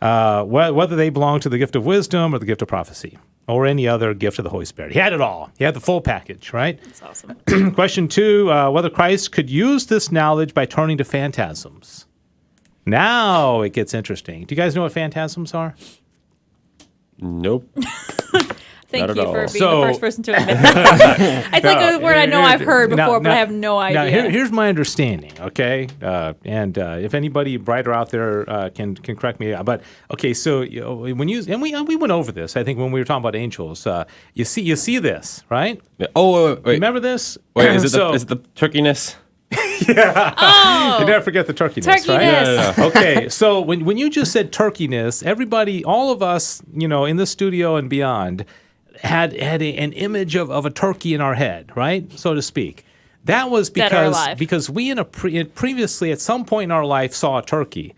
whether they belong to the gift of wisdom or the gift of prophecy or any other gift of the Holy Spirit. He had it all. He had the full package, right? That's awesome. Question 2, whether Christ could use this knowledge by turning to phantasms. Now it gets interesting. Do you guys know what phantasms are? Nope. Thank Not you at for all. being So- the first person to admit that. It's like a word I know I've heard before, but I have no idea. Now, here's my understanding, okay? And if anybody brighter out there can correct me, but okay. So when you and we went over this, I think when we were talking about angels, you see this, right? Yeah. Oh, wait. Remember this? Wait, is it So- is it the turkeyness? You never forget the turkeyness, right? Turkeyness. Okay, so when you just said turkeyness, everybody, all of us, in the studio and beyond, had an image of a turkey in our head, right, so to speak. That was Dead or alive. because we previously at some point in our life saw a turkey,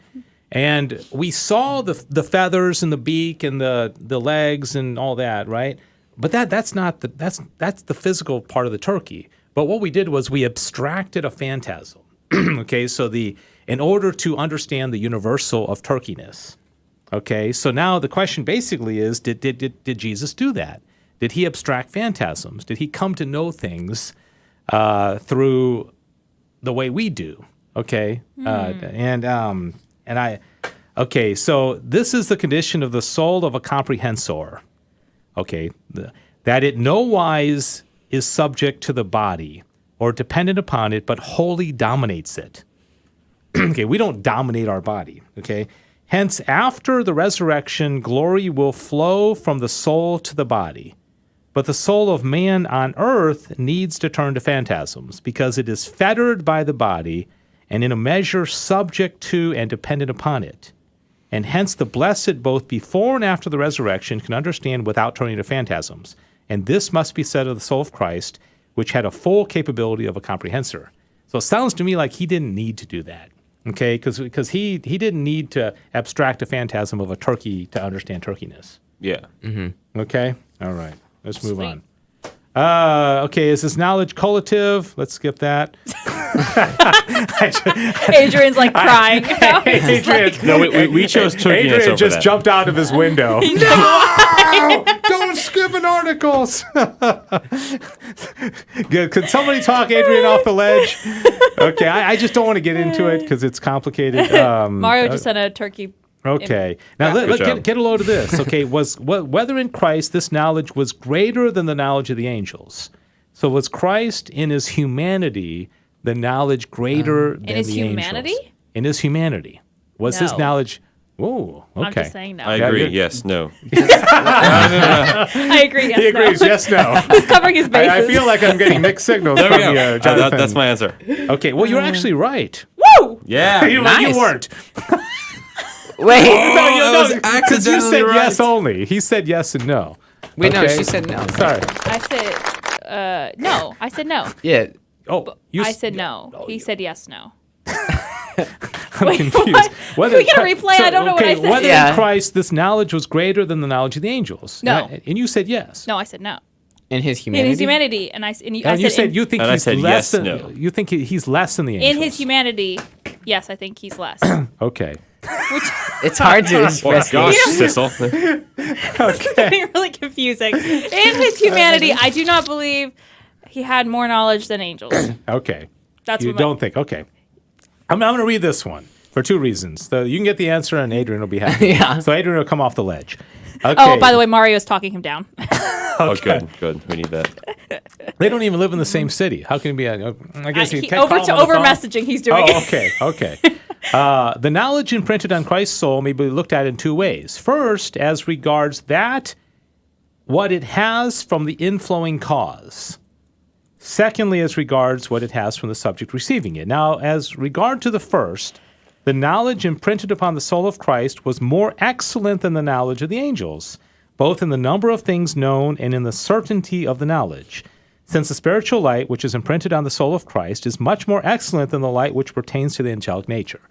and we saw the feathers and the beak and the legs and all that, right? But that's not that's the physical part of the turkey. But what we did was we abstracted a phantasm. Okay, so in order to understand the universal of turkeyness. Okay, so now the question basically is, did Jesus do that? Did he abstract phantasms? Did he come to know things through the way we do? Okay, okay, so this is the condition of the soul of a comprehensor. Okay, that it no wise is subject to the body or dependent upon it, but wholly dominates it. Okay, we don't dominate our body. Okay, hence after the resurrection, glory will flow from the soul to the body. But the soul of man on earth needs to turn to phantasms because it is fettered by the body and in a measure subject to and dependent upon it. And hence the blessed both before and after the resurrection can understand without turning to phantasms. And this must be said of the soul of Christ, which had a full capability of a comprehensor. So it sounds to me like he didn't need to do that, okay? Because he didn't need to abstract a phantasm of a turkey to understand turkeyness. Yeah. Okay? All right. Let's move Sweet. on. Okay, is this knowledge collative? Let's skip that. Adrian's like crying. Adrian, No, we chose turkeyness Adrian over just that. jumped out of his window. No! Don't skip an articles. Good. Could somebody talk Adrian off the ledge? Okay, I just don't want to get into it because it's complicated. Mario just sent a turkey. Okay. Now Good let's job. get a load of this. Okay, whether in Christ this knowledge was greater than the knowledge of the angels. So was Christ in his humanity the knowledge greater than his the humanity? angels? In his humanity. Was his No. knowledge? Oh, okay. I'm just saying no. I I, agree. you're- Yes. No. agree. Yes, He agrees. No. Yes, no. He's covering his bases. I feel like I'm getting mixed signals from you, Jonathan. That's my answer. Okay, well, you're actually right. Woo! Yeah. You Nice. weren't. Wait. Because you said yes only. He said yes and no. Wait, no, Okay? she said no. Sorry. I said no. I said no. Yeah. Oh, you I said no. He said yes, no. I'm confused. What? Can we get a replay? I don't know what I said. Whether Yeah. in Christ this knowledge was greater than the knowledge of the angels. No. And you said yes. No, I said no. In his In humanity. his humanity, and I And you said you think And I he's said less yes, than no. you think he's less than the angels. in his humanity, yes, I think he's less. Okay. It's hard to Oh express. gosh, Sissel. Getting really confusing. In his humanity, I do not believe he had more knowledge than angels. Okay. That's You what my- don't think. Okay. I'm going to read this one for two reasons. So you can get the answer and Adrian will be happy. Yeah. So Adrian will come off the ledge. Okay. Oh, by the way, Mario's talking him down. Oh, good. We need that. They don't even live in the same city. How can it be? I guess you can't over call him on the phone? messaging. He's doing Oh, it. okay. The knowledge imprinted on Christ's soul may be looked at in two ways. First, as regards that, what it has from the inflowing cause. Secondly, as regards what it has from the subject receiving it. Now, as regard to the first, the knowledge imprinted upon the soul of Christ was more excellent than the knowledge of the angels, both in the number of things known and in the certainty of the knowledge. Since the spiritual light which is imprinted on the soul of Christ is much more excellent than the light which pertains to the angelic nature.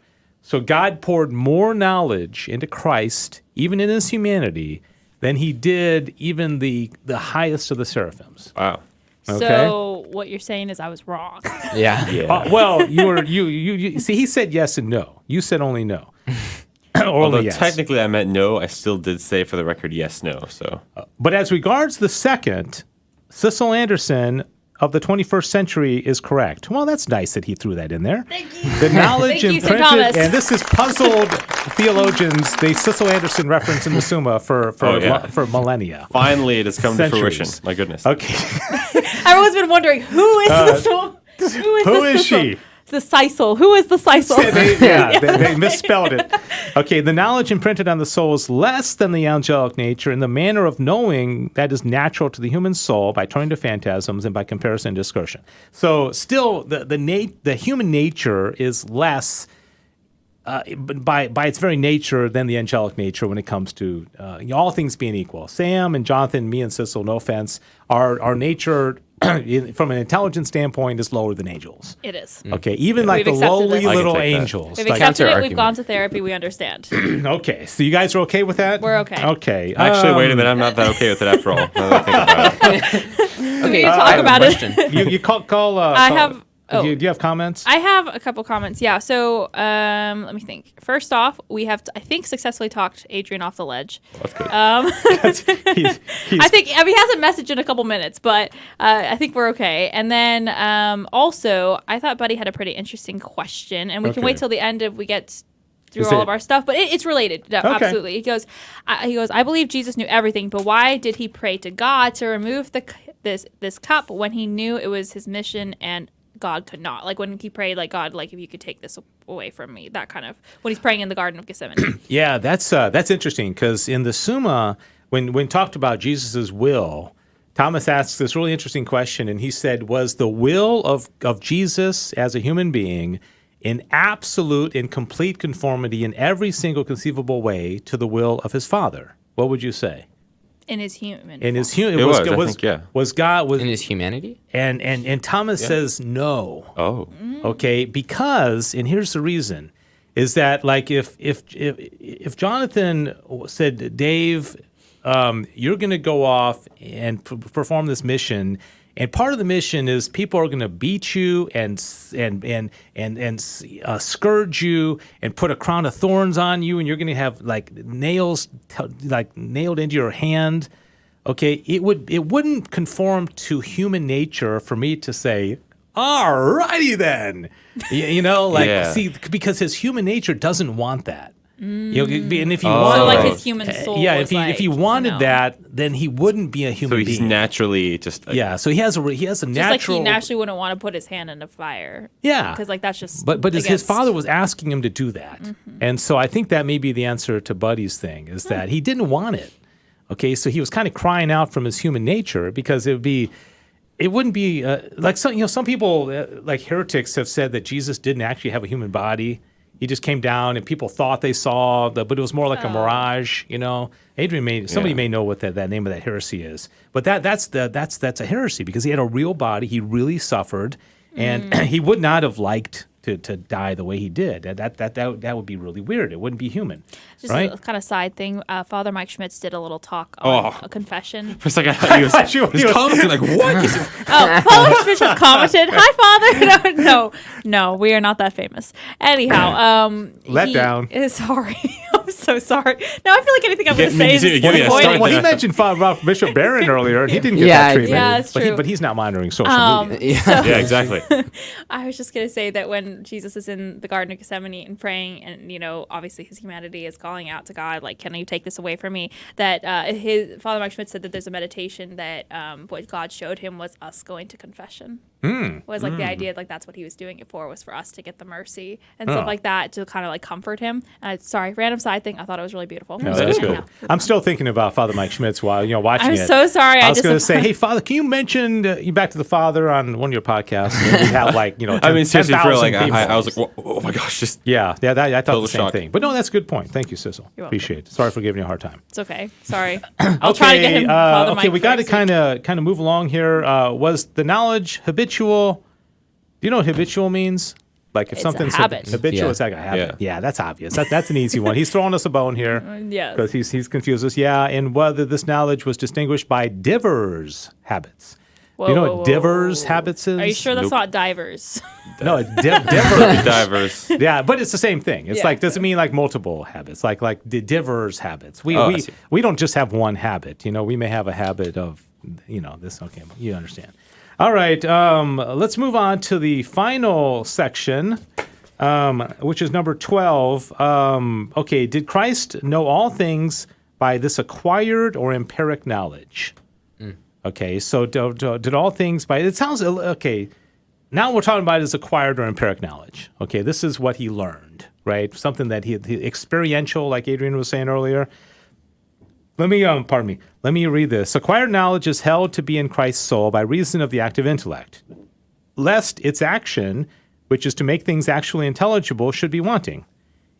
So God poured more knowledge into Christ, even in his humanity, than he did even the highest of the seraphims. Wow. So what you're saying is I was wrong. Yeah. Well, you see, he said yes and no. You said only no. Or Although only yes. technically I meant no, I still did say for the record yes, no. So But as regards the second, Cecil Anderson of the 21st century is correct. Well, that's nice that he threw that in there. Thank you. The knowledge Thank you, St. imprinted, Thomas. and this has puzzled theologians, the Cecil Anderson reference in the Summa for millennia. finally it has come to fruition. Centuries. My goodness. Okay. Everyone's been wondering who is this one? Who is she? The Sisal. Who is the Sisal? They misspelled it. Okay, the knowledge imprinted on the soul is less than the angelic nature in the manner of knowing that is natural to the human soul by turning to phantasms and by comparison and discursion. So still, the human nature is less by its very nature than the angelic nature when it comes to all things being equal. Sam and Jonathan, me and Cecil, no offense, our nature from an intelligence standpoint is lower than angels. It is. Okay, even like We've the accepted lowly this. I can little take that. angels. We've Like- accepted it. We've argument. gone to therapy. We understand. okay, so you guys are okay with that? We're okay. Okay. Actually, wait a minute. I'm not that okay with it after all. Now that I think about it. Okay. talk I have about a it. question. You call. I have. Oh. Do you have comments? I have a couple comments. Yeah. So let me think. First off, we have, I think, successfully talked Adrian off the ledge. That's good. He's- I think he hasn't messaged in a couple minutes, but I think we're okay. And then also, I thought Buddy had a pretty interesting question, and we can Okay. wait till the end if we get through Is all it- of our stuff. But it's related, no, Okay. absolutely. He goes, I believe Jesus knew everything, but why did he pray to God to remove this cup when he knew it was his mission and God could not? Like when he prayed, like, God, like if you could take this away from me, that kind of when he's praying in the Garden of Gethsemane. Yeah, that's interesting because in the Summa, when talked about Jesus' will, Thomas asks this really interesting question, and he said, was the will of Jesus as a human being in absolute and complete conformity in every single conceivable way to the will of his Father. What would you say? In his human. In his form. human, It was, I think, yeah. Was God was In his humanity? and Thomas says no. Oh. Okay, because and here's the reason, is that like if Jonathan said, Dave, you're going to go off and perform this mission, and part of the mission is people are going to beat you and scourge you and put a crown of thorns on you, and you're going to have like nails like nailed into your hand. Okay, it wouldn't conform to human nature for me to say, all righty then. Yeah. See, because his human nature doesn't want that. And if he Oh. wanted, So like Right. his human soul. yeah, was if he wanted no. that, then he wouldn't be a So human he's being. naturally just. Yeah, so he has a Just like natural. he naturally wouldn't want to put his hand in the fire. Yeah. Because like that's just. But his against- father was asking him to do that, and so I think that may be the answer to Buddy's thing is that he didn't want it. Okay, so he was kind of crying out from his human nature because it wouldn't be like some people like heretics have said that Jesus didn't actually have a human body. He just came down and people thought they saw, but it was more like a mirage. Adrian somebody may know what that name of that heresy is, but that's a heresy because he had a real body. He really suffered, and he would not have liked to die the way he did. That would be really weird. It wouldn't be human, Just right? a kind of side thing. Father Mike Schmitz did a little talk on a confession. For a second, I thought he was, He was- commenting like, what? Oh, Father Schmitz just commented, "Hi, Father." No, we are not that famous. Anyhow, Let down. Sorry, I'm so sorry. No, I feel like anything I'm going to say is Give me a disappointing. start Well, he there. mentioned Bishop Barron earlier, and he didn't get Yeah, that treatment. yeah, that's true. But he's not monitoring social media. Yeah, exactly. I was just gonna say that when Jesus is in the Garden of Gethsemane and praying, and obviously his humanity is calling out to God, like, "Can you take this away from me?" That his Father Mike Schmitz said that there's a meditation that what God showed him was us going to confession. Was like the idea, like that's what he was doing it for, was for us to get the mercy and stuff like that to kind of like comfort him. Sorry, random side thing. I thought it was really beautiful. No, that is good. Anyhow. I'm still thinking about Father Mike Schmitz while watching I'm it. so sorry. I was going to just- say, hey, Father, can you mention you Back to the Father on one of your podcasts? And we have like 10, I mean, seriously, for real, 10,000 like, people. I was like, oh my gosh, just. yeah, I thought Total the same shock. thing. But no, that's a good point. Thank you, Sissel. You're welcome. Appreciate it. Sorry for giving you a hard time. It's okay. Sorry. I'll try to get him. Father Okay, Mike we got to first. kind of move along here. Was the knowledge habitual? Do you know what habitual means? Like if It's a something's habit. habitual, Yeah. it's like a habit. Yeah. Yeah, that's obvious. That's an easy one. He's throwing us a bone here. Yes. Because he's confused us. Yeah, and whether this knowledge was distinguished by divers habits. Do you know what divers habits is? Are you sure that's Nope. not divers? No, divers. Divers. Yeah, but it's the same thing. It's Yeah. like doesn't mean like multiple habits. Like the divers habits. Oh, I see. We don't just have one habit. We may have a habit of this. Okay, you understand. All right, let's move on to the final section, which is number 12. Okay, did Christ know all things by this acquired or empiric knowledge? Okay, so did all things by... It sounds... Okay, now we're talking about his acquired or empiric knowledge. Okay, this is what he learned, right? Something that he experiential, like Adrian was saying earlier. Let me read this. Acquired knowledge is held to be in Christ's soul by reason of the active intellect, lest its action, which is to make things actually intelligible, should be wanting,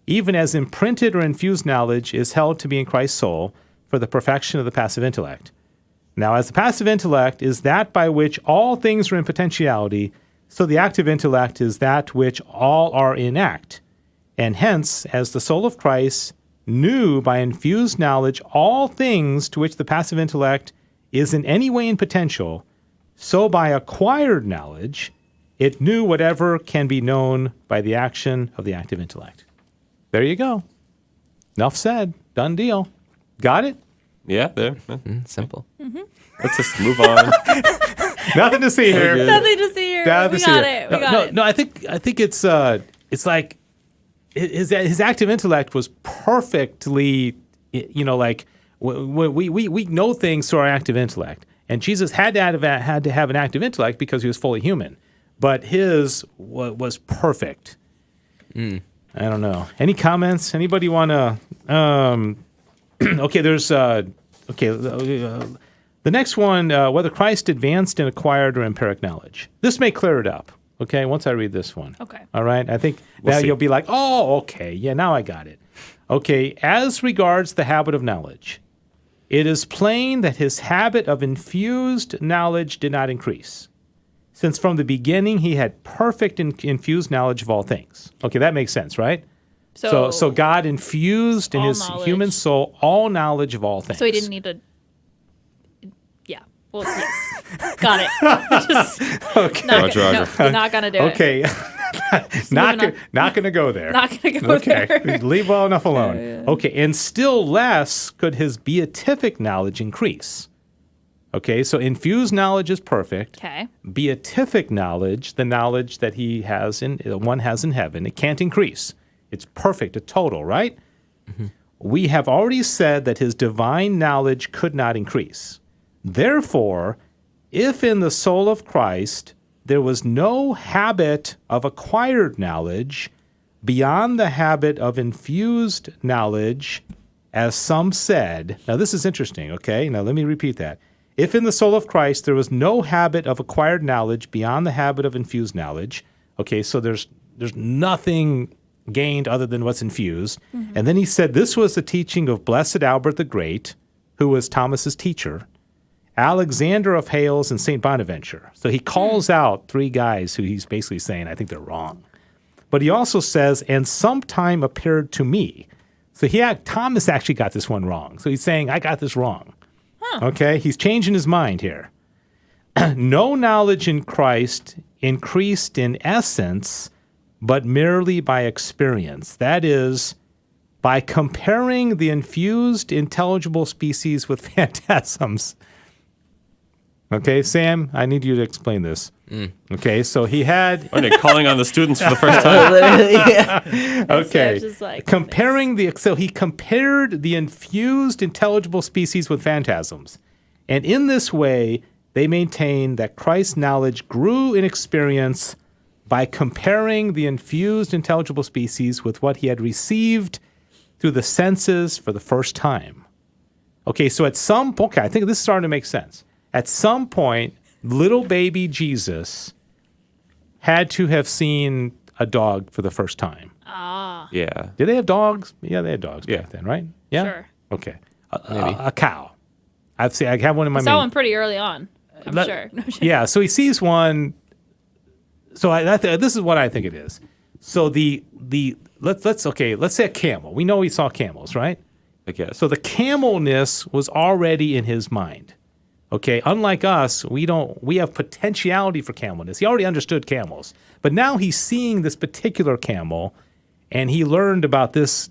even as imprinted or infused knowledge is held to be in Christ's soul for the perfection of the passive intellect. Now, as the passive intellect is that by which all things are in potentiality, so the active intellect is that which all are in act. And hence, as the soul of Christ knew by infused knowledge all things to which the passive intellect is in any way in potential, so by acquired knowledge, it knew whatever can be known by the action of the active intellect. There you go. Enough said. Done deal. Got it? Yeah, there. Yeah. Simple. Let's just move on. Nothing to see here. Nothing to see here. Nothing We to got see here. it. We got no, it. no, I think it's like his active intellect was perfectly, like we know things through our active intellect, and Jesus had to have an active intellect because he was fully human, but his was perfect. I don't know. Any comments? Anybody want to? Okay, there's the next one. Whether Christ advanced in acquired or empiric knowledge. This may clear it up. Okay, once I read this one. Okay. All right. I think now see. you'll be like, oh, okay. Yeah, now I got it. Okay. As regards the habit of knowledge, it is plain that his habit of infused knowledge did not increase, since from the beginning he had perfect infused knowledge of all things. Okay, that makes sense, right? So God infused in all his knowledge. human soul all knowledge of all things. So he didn't need to. Yeah. Well, yes. Got it. Just Okay. Roger, no, Roger. not gonna do it. Okay. moving not going to go there. Not gonna go Okay, there. leave well enough alone. Okay, and still less could his beatific knowledge increase. Okay, so infused knowledge is perfect. Okay. Beatific knowledge, the knowledge that one has in heaven, it can't increase. It's perfect, a total, right? We have already said that his divine knowledge could not increase. Therefore, if in the soul of Christ there was no habit of acquired knowledge beyond the habit of infused knowledge, as some said. Now, this is interesting, okay? Now, let me repeat that. If in the soul of Christ there was no habit of acquired knowledge beyond the habit of infused knowledge, okay, so there's nothing gained other than what's infused. And then he said this was the teaching of Blessed Albert the Great, who was Thomas's teacher, Alexander of Hales, and St. Bonaventure. So he calls out three guys who he's basically saying, I think they're wrong. But he also says, and sometime appeared to me. So Thomas actually got this one wrong. So he's saying, I got this wrong. Okay, he's changing his mind here. No knowledge in Christ increased in essence, but merely by experience. That is, by comparing the infused intelligible species with phantasms. Okay, Sam, I need you to explain this. Okay, so he had... Aren't you calling on the students for the first time? Okay, just like, so he compared the infused intelligible species with phantasms. And in this way, they maintain that Christ's knowledge grew in experience by comparing the infused intelligible species with what he had received through the senses for the first time. Okay, so I think this is starting to make sense. At some point, little baby Jesus had to have seen a dog for the first time. Yeah. Did they have dogs? Yeah, they had dogs Yeah. back then, right? Yeah. Sure. Okay. Maybe. A cow. I have one in my I saw one pretty early on. I'm Let- sure. Yeah, so he sees one. So this is what I think it is. So let's say a camel. We know he saw camels, right? I guess. So the camelness was already in his mind. Okay, unlike us, we have potentiality for camelness. He already understood camels, but now he's seeing this particular camel, and he learned about this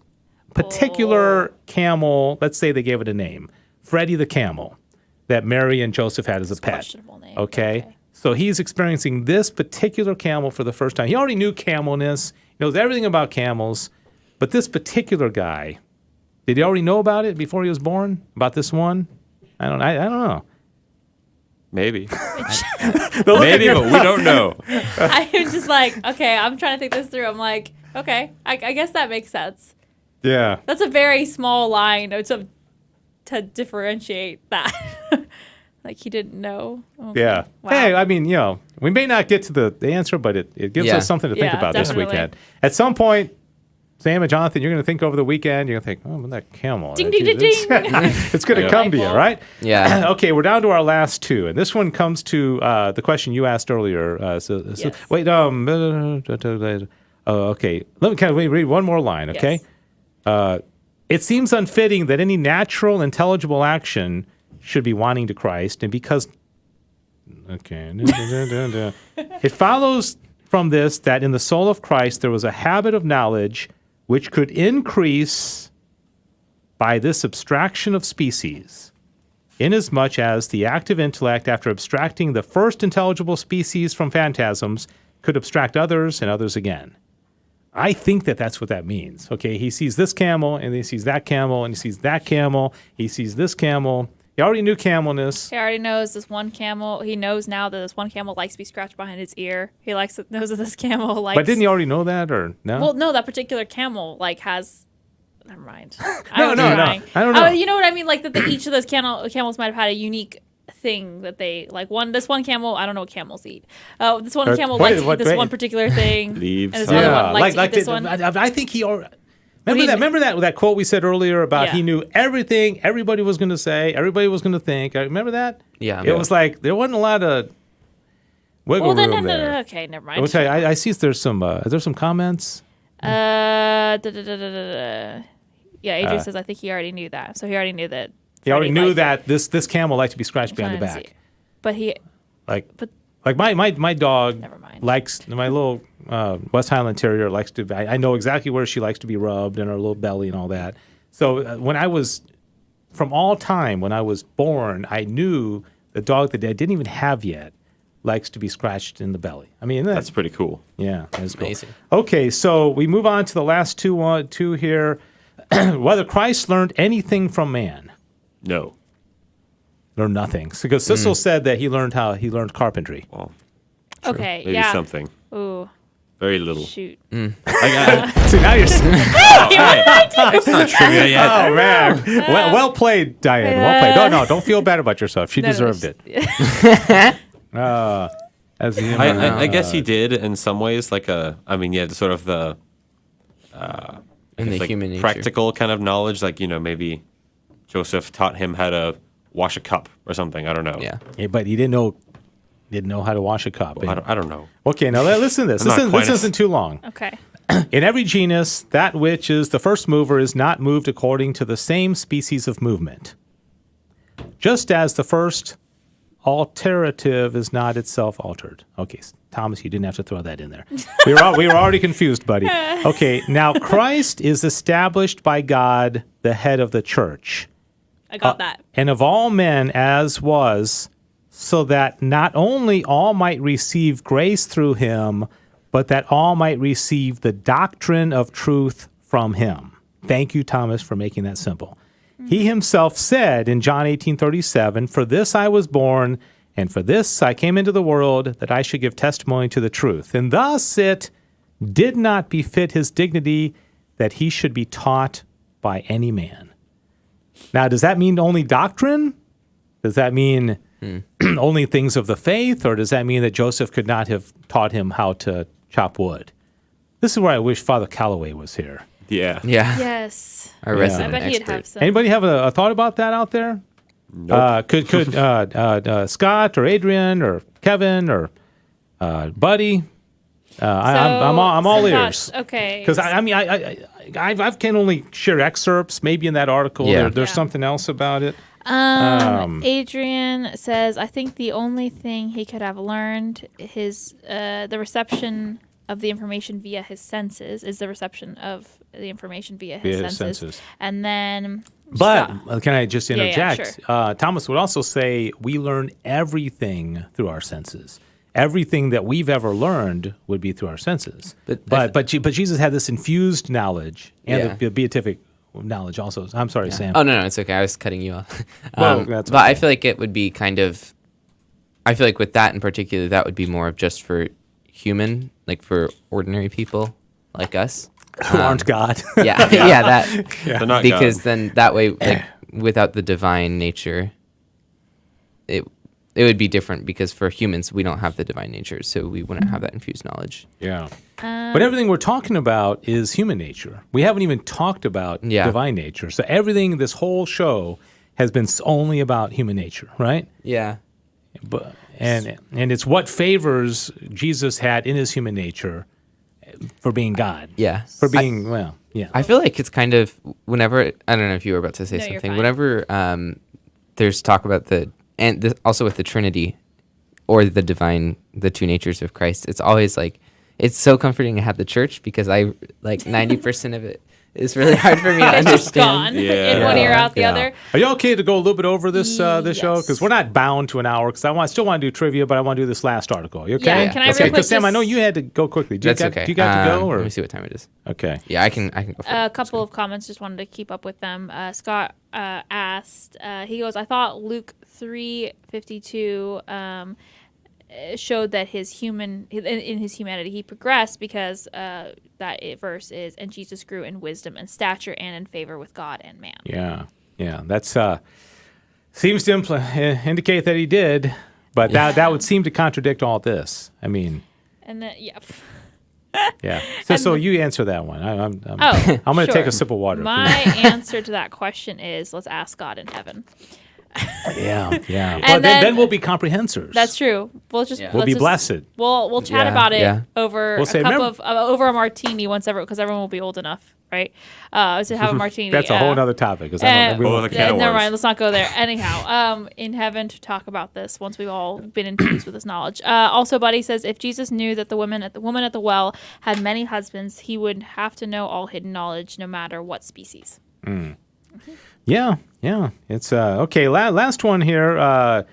particular camel. Let's say they gave it a name, Freddie the camel, that Mary and Joseph had as a pet. Questionable name. Okay, so he's experiencing this particular camel for the first time. He already knew camelness, he knows everything about camels, but this particular guy, did he already know about it before he was born? About this one? I don't know. Maybe. Maybe, but we don't know. I'm just like, okay, I'm trying to think this through. I'm like, okay, I guess that makes sense. Yeah. That's a very small line to differentiate that. Like he didn't know. Okay. Yeah. Wow. Hey, I mean, we may not get to the answer, but it gives Yeah. us something to think Yeah, about this definitely. weekend. At some point, Sam and Jonathan, you're going to think over the weekend. You're going to think, oh, that camel. Ding, ding, ding, It's, ding. it's going to come to you, Well, right? Yeah. Okay, we're down to our last two, and this one comes to the question you asked earlier. Yes. Wait, okay. Can we read one more line? Okay. Yes. It seems unfitting that any natural, intelligible action should be wanting to Christ, and because it follows from this that in the soul of Christ there was a habit of knowledge which could increase by this abstraction of species, inasmuch as the active intellect, after abstracting the first intelligible species from phantasms, could abstract others and others again. I think that's what that means. Okay, he sees this camel, and he sees that camel, and he sees that camel, he sees this camel. He already knew camelness. He already knows this one camel. He knows now that this one camel likes to be scratched behind his ear. He knows that this camel likes. But didn't he already know that, or no? Well, no, that particular camel has. Never mind. No, I don't know. You know what I mean? Like that each of those camels might have had a unique thing that they like. This one camel, I don't know what camels eat. This one Or- camel wait, likes to what- eat this wait. one particular thing. Leaves. And this other one likes to eat this one. I think he. Remember do you- that? Remember that quote we said earlier about Yeah. he knew everything. Everybody was going to say. Everybody was going to think. Remember that? Yeah. It was like there wasn't a lot of wiggle Well, then, room there. no, okay, never mind. I will tell you. I see there's some. Is there some comments? Yeah, Adrian says I think he already knew that. So he already knew that. He already Freddie knew liked that this camel liked to be scratched it. behind the Trying to back. see. But he, Like but my dog Never mind. likes my little West Highland Terrier likes to. I know exactly where she likes to be rubbed and her little belly and all that. So when I was from all time when I was born, I knew the dog that I didn't even have yet likes to be scratched in the belly. I mean That's pretty cool. yeah, that's cool. Amazing. Okay, so we move on to the last two here. Whether Christ learned anything from man. No. Learned nothing. Because Sissel said that he learned carpentry. Well, okay, maybe yeah. something. Ooh, Very little. shoot. I got See, now you're. it's not trivia yet. Oh man, well played, Diane. Well played. No, don't feel bad about yourself. She No, no, deserved it's- it. As the I guess he did in some ways, sort of the In the like human nature. practical kind of knowledge, like maybe Joseph taught him how to wash a cup or something. I don't know. Yeah. Yeah, but he didn't know how to wash a cup. I don't know. Okay, now listen to this. I'm not This quite as- isn't too long. Okay. In every genus, that which is the first mover is not moved according to the same species of movement. Just as the first alterative is not itself altered. Okay, Thomas, you didn't have to throw that in there. We were already confused, buddy. Okay, now Christ is established by God, the head of the church, I got that. and of all men as was, so that not only all might receive grace through him, but that all might receive the doctrine of truth from him. Thank you, Thomas, for making that simple. He himself said in John 18:37, "For this I was born, and for this I came into the world, that I should give testimony to the truth. And thus it did not befit his dignity that he should be taught by any man." Now, does that mean only doctrine? Does that mean only things of the faith? Or does that mean that Joseph could not have taught him how to chop wood? This is where I wish Father Calloway was here. Yeah. Yeah. Yes. Our Yeah. resident I bet he'd expert. have some. Anybody have a thought about that out there? Could Scott or Adrian or Kevin or Buddy? I'm all some ears. thoughts. Okay. Because I can only share excerpts. Maybe in that article Yeah. there's Yeah. something else about it. Adrian says, I think the only thing he could have learned the reception of the information via his senses is the reception of the information via his, Via his senses. senses. And then But Scott. can I just Yeah, yeah, interject? Thomas would also say we learn everything through our senses. Everything that we've ever learned would be through our senses. But Jesus had this infused knowledge and Yeah. the beatific knowledge also. I'm sorry, Sam. Oh no, it's okay. I was cutting you off. Well, that's but I okay. feel like it would be kind of. I feel like with that in particular, that would be more of just for human, like for ordinary people like us. Who aren't God. Yeah, yeah, that They're not because God. then that way, like without the divine nature, it would be different because for humans we don't have the divine nature, so we wouldn't have that infused knowledge. Yeah. But everything we're talking about is human nature. We haven't even talked about Yeah. divine nature. So everything, this whole show has been only about human nature, right? Yeah. But and it's what favors Jesus had in his human nature for being God. Yeah. For being yeah. I feel like it's kind of whenever I don't know if you were about to say No, you're something. fine. Whenever there's talk about also with the Trinity or the divine, the two natures of Christ, it's always like it's so comforting to have the church because I like 90% of it is really hard for me to It's just gone understand. in one ear out the Yeah. other. Are you okay to go a little bit over this this show? Yes. Because we're not bound to an hour. Because still want to do trivia, but I want to do this last article. You okay? Yeah, can I okay. real quick Because Sam, I know just- you had to go quickly. Do That's you okay. Do you got to go? Or Let me see what time it is. okay. Yeah, I can go for A it. couple of comments, just wanted to keep up with them. Scott asked, he goes, I thought Luke 3:52 showed that in his humanity he progressed because verse is, and Jesus grew in wisdom and stature and in favor with God and man. Yeah. That's seems to indicate that he did, but that would seem to contradict all this. I mean, And then, yeah. yeah. So you answer that one. I'm Oh, I'm going to take sure. a sip of water. My answer to that question is let's ask God in heaven. Yeah. Well, And then we'll be comprehensors. That's true. We'll just Yeah. We'll be let's just- blessed. We'll chat Yeah, about it yeah. over We'll a say, cup remember- of over a martini once ever because everyone will be old enough, right? To have a martini. That's a whole other topic. 'Cause I don't, we Whole won't- other can of never worms. mind. Let's not go there. Anyhow, in heaven to talk about this once we've all been infused with this knowledge. Also, Buddy says if Jesus knew that the woman at the well had many husbands, he would have to know all hidden knowledge, no matter what species. Yeah. It's okay. Last one here.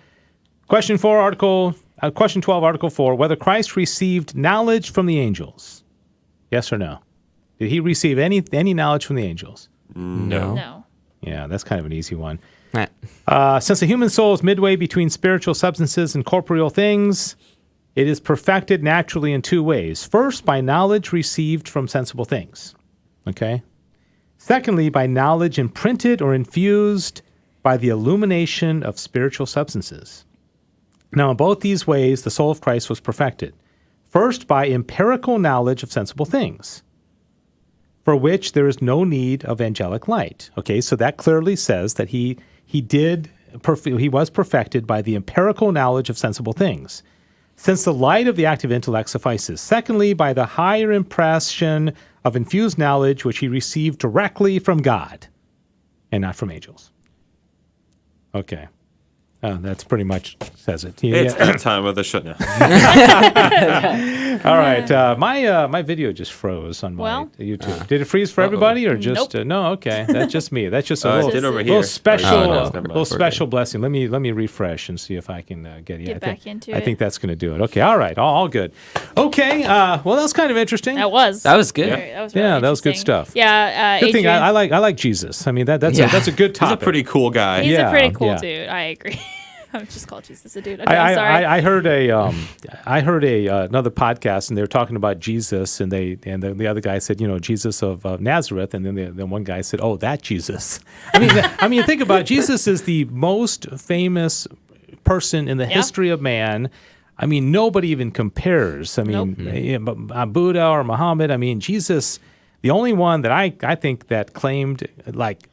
Question 12, Article 4. Whether Christ received knowledge from the angels? Yes or no? Did he receive any knowledge from the angels? No. No. Yeah, that's kind of an easy one. Nah. Since the human soul is midway between spiritual substances and corporeal things, it is perfected naturally in two ways. First, by knowledge received from sensible things. Okay? Secondly, by knowledge imprinted or infused by the illumination of spiritual substances. Now, in both these ways, the soul of Christ was perfected. First, by empirical knowledge of sensible things, for which there is no need of angelic light. Okay, so that clearly says that he was perfected by the empirical knowledge of sensible things, since the light of the active intellect suffices. Secondly, by the higher impression of infused knowledge which he received directly from God and not from angels. Okay. That's pretty much says it. It's that time of the show. No. All right. My video just froze on my Well- YouTube. Did it freeze for everybody or just Nope. no? Okay, that's just me. That's just a It little, did over little here. special, Oh, no, never mind. little special blessing. Let me refresh and see if I can get Get back into I it. think that's going to do it. Okay. All right. All good. Okay. Well, that was kind of interesting. That was. That was good. That was really Yeah, that was good interesting. stuff. Yeah. Good thing Adrian, I like Jesus. I mean that's Yeah. that's a good He's topic. a pretty cool guy. He's Yeah, a pretty cool yeah. dude. I agree. I'm just called Jesus a dude. Okay, I'm I, sorry. I heard another podcast, and they were talking about Jesus, and the other guy said, Jesus of Nazareth, and then the one guy said, oh, that Jesus. I mean, think about it. Jesus is the most famous person in the history of man. I mean, nobody even compares. I mean, Buddha or Muhammad. I mean, Jesus. The only one that I think that claimed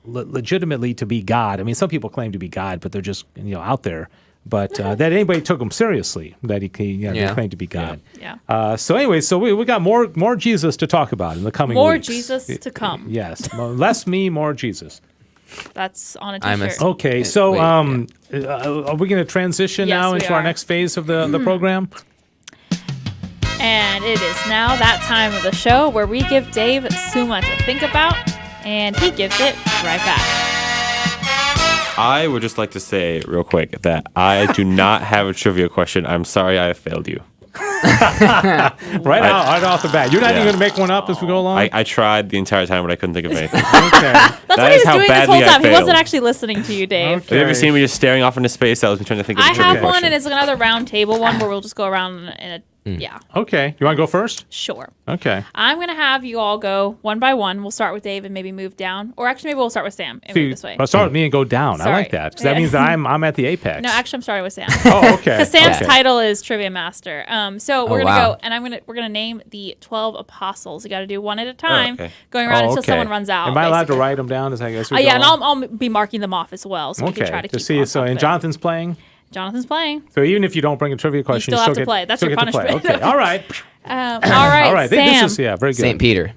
legitimately to be God. I mean, some people claim to be God, but they're just out there. But that anybody took him seriously, that they claimed to be God. Yeah. So anyway, we got more Jesus to talk about in the coming More weeks. Jesus to come. Yes, less me, more Jesus. That's on a I'm a- t-shirt. Okay, so Wait, are we going to transition Yes, now we into our are. next phase of the program? And it is now that time of the show where we give Dave Suma to think about, and he gives it right back. I would just like to say real quick that I do not have a trivia question. I'm sorry I failed you. Right off the bat. You're not even Yeah. going to make one up as we go along? I tried the entire time, but I couldn't think of anything. Okay. That's what That he is was how doing this badly whole I time. He wasn't failed. actually listening to you, Dave. Okay. Have you ever seen me just staring off into space? I was trying to think of I a trivia have one, question. and it's another round table one where we'll just go around in a. Yeah, Okay. You want to go first? sure. Okay. I'm going to have you all go one by one. We'll start with Dave and maybe move down. Or actually, maybe we'll start with Sam and move this way. Let's start with me and go down. I Sorry. like that because that Yeah. means that I'm at the apex. No, actually, I'm starting with Sam. Oh, okay. Because Sam's Okay. title is Trivia Master. So we're Oh, gonna wow. go, and we're gonna name the 12 apostles. You got to do one at a time, okay. going around Oh, until okay. someone runs out. Am I allowed to basically. write them down as I guess? Yeah, and I'll be marking them off as well, so we Okay. can try to keep see. on So top of and it. Jonathan's playing. Jonathan's playing. So even if you don't bring a trivia question, still have to get, play. That's still your get to play. punishment. Okay. All right. All right, All right. Sam. This is very good. St. Peter.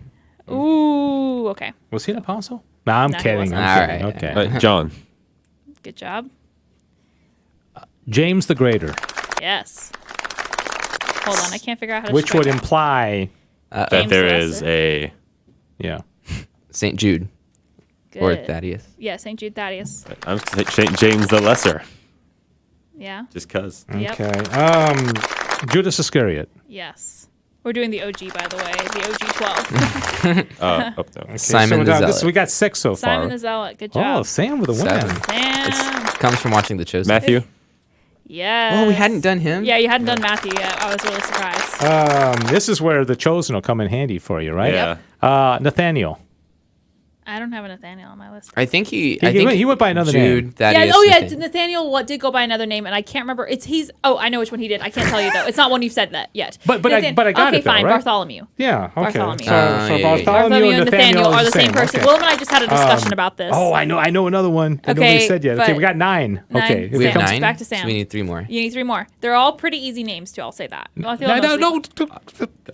Ooh, okay, Was he an apostle? No, I'm No, he kidding. wasn't. I'm All kidding. right. Okay. John. good job. James the Greater, Yes. Hold on, I can't figure out how to. which strike would that. imply, That James there the is Lesser. a. yeah. St. Jude. Or Good. Thaddeus. Yeah, St. Jude Thaddeus. I'm St. James the Lesser. Yeah. Just cuz. Yep. Okay. Judas Iscariot. Yes. We're doing the OG, by the way, the OG 12. No. Okay, Simon so the now Zealot. we got 6 so far. Simon the Zealot. Good Oh, job. Sam with a win. 7. Sam. Comes from watching The Chosen. Matthew. Yes. Oh, we hadn't done him? Yeah, you hadn't done Matthew yet. I was really surprised. This is where the chosen will come in handy for you, right? Yeah. Nathaniel. I don't have a Nathaniel on my list. I think He went by another name. Yeah. Oh yeah. Nathaniel did go by another name, and I can't remember. Oh, I know which one he did. I can't tell you though. It's not one you've said that yet. But I got okay, it though, fine. right? Bartholomew. Yeah. Okay. Bartholomew. So yeah. Bartholomew and Nathaniel are is the same person. Okay. Willem and I just had a discussion about this. Oh, I know another one that Okay, nobody said yet. Okay, but we got 9. Okay. Sam. We have Comes 9. back to Sam. So we need 3 more. You need 3 more. They're all pretty easy names too. I'll say that. I feel No.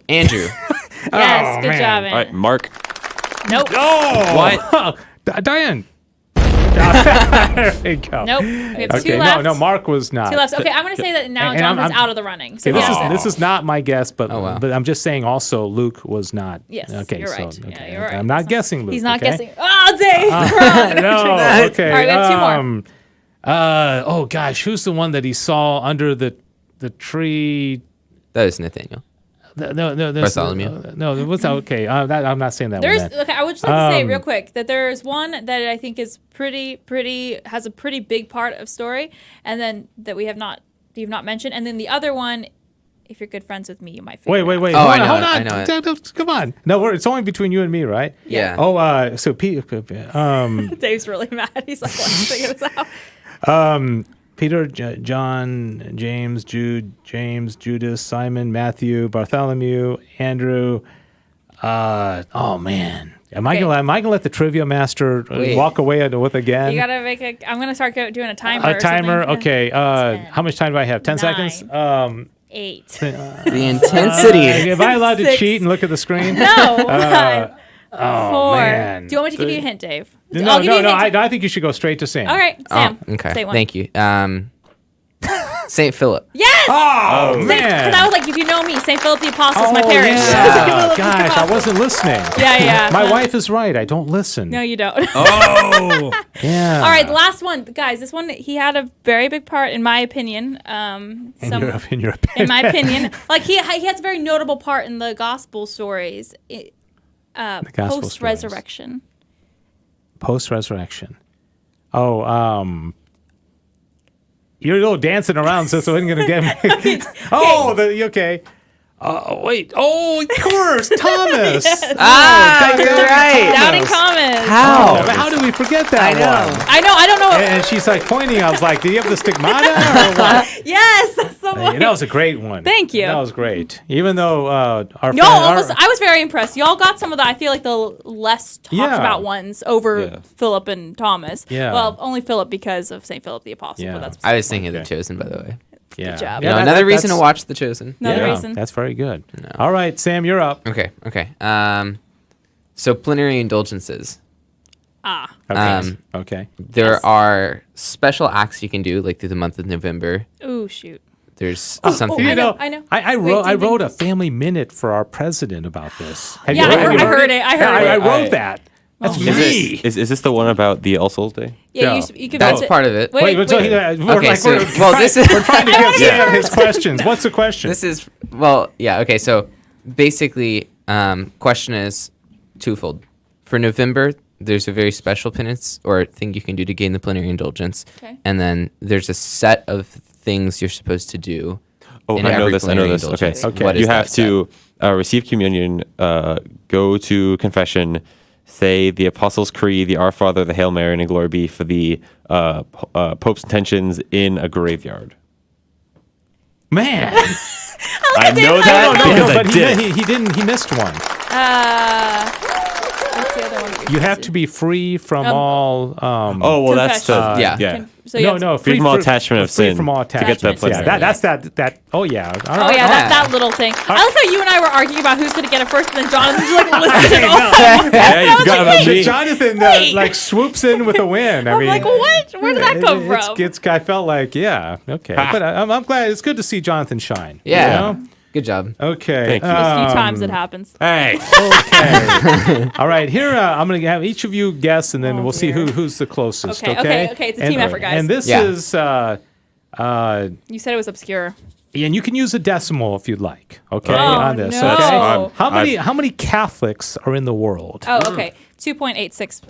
Andrew. Yes. Oh, Good man. job, All right, Aaron. Mark. Nope. Oh! What? Diane. There we go. Nope. We have Okay, 2 left. no, Mark was not. 2 left. Okay, I'm going to say that now And Jonathan's I'm- out of the running. So Okay, yeah. this is not my guess, but Oh, wow. but I'm just saying also Luke was not. Yes, Okay, you're right. so Yeah, okay, you're right. I'm not guessing Luke. He's not okay? guessing. Oh, Dave. No. Okay. All right, we have 2 more. Oh gosh, who's the one that he saw under the tree? That is Nathaniel. No, Bartholomew? No, what's that? Okay, I'm not saying that There's one. Then. okay. I would just like to say real quick that there's one that I think is pretty has a pretty big part of story, and then that you've not mentioned, and then the other one, if you're good friends with me, you might. Wait. Oh, Hold I know on. it, I know it. Come on. No, it's only between you and me, right? Yeah. Oh, so Dave's really mad. He's like, let's figure this out. Peter, John, James, Jude, Judas, Simon, Matthew, Bartholomew, Andrew. Oh man, am I gonna let the trivia master Wait. walk away with again? You gotta make a. I'm gonna start doing a timer. a or timer. something. Okay. 10, How much time do I have? 10 9, seconds. 8. The intensity. Am I allowed to 6. cheat and look at the screen? No. 5, 4. man. Do you want me to give you a hint, Dave? No. I'll give you a hint. I think you should go straight to Sam. All right, Sam. Okay. Say one. Thank you. St. Philip. Yes. Oh Because man. I was like, if you know me, St. Philip the Apostle is Oh, my parish. yeah. St. Philip the Gosh, I Apostle. wasn't listening. Yeah. My wife is right. I don't listen. No, you don't. Oh, yeah. All right, the last one, guys. This one, he had a very big part, in my opinion. In your opinion. in my opinion, like he has a very notable part in the gospel stories. gospel Post resurrection. Post-resurrection. Oh, you're a little dancing around, so it isn't going to get me. Okay. Wait. Oh, of course, Thomas. You're right. Doubting Thomas. How did we forget that one? I know. I don't know. And she's like pointing. I was like, "Did you have the stigmata?" Or what? Yes. That's the one. That was a great one. Thank you. That was great. Even though our friend, I was very impressed. Y'all got some of the, I feel like, the less talked Yeah. about ones over Yeah. Philip and Thomas. Yeah. Well, only Philip because of St. Philip the Apostle. Yeah. But that's I was thinking of Okay. The Chosen, by the way. yeah. job. You know, that- another reason to that's- watch The Chosen. another yeah, reason. That's very good. All right, Sam, you're up. Okay. So plenary indulgences. Okay. Okay. There Yes. are special acts you can do, like through the month of November. Ooh, shoot. There's oh, something. I know. I Wait, wrote do you wrote a family minute for our president about this. Have Yeah, you I have you heard it. I heard Yeah, it. I wrote I- that. That's Oh. me. Is this the one about the All Souls Day? Yeah, Yeah. you could That's visit- part of it. Wait, so, wait. we're Okay, like, so- we're, well, this is- we're trying to give Sam his questions. What's the question? This is okay. So basically, question is twofold. For November, there's a very special penance or thing you can do to gain the plenary indulgence, Okay. and then there's a set of things you're supposed to do. Oh, in I know every this. plenary Okay. indulgence. Okay. What is You that have set? to receive communion, go to confession, say the Apostles' Creed, the Our Father, the Hail Mary, and a Glory Be for the Pope's intentions in a graveyard. Man. I know that because I but did. he didn't. He missed one. What's the other one? You have to be free from all. Oh well, that's the Confession. Yeah. So you have to- Free from all attachment of free sin from all to get attachment. that Yeah, plenary. that's that. Oh yeah. All Oh right. yeah, that little thing. I like how you and I were arguing about who's gonna get it first, and then Jonathan's like listening. Yeah, you forgot about me. Jonathan Wait. like swoops in with a win. I I'm mean, like, what? Where did that come from? I felt like, yeah, okay, but I'm glad. It's good to see Jonathan shine. you Yeah. know? Good job. Okay. Thank you. A few times it happens. Hey, Okay. All right. Here, I'm going to have each of you guess, and then Oh, we'll see dear. who's the closest. Okay, Okay. okay. It's a team effort, guys. And this Yeah. is, You said it was obscure. and you can use a decimal if you'd like. Okay. Oh, on this. no. Okay. I'm- How many Catholics are in the world? Oh, okay. 2.86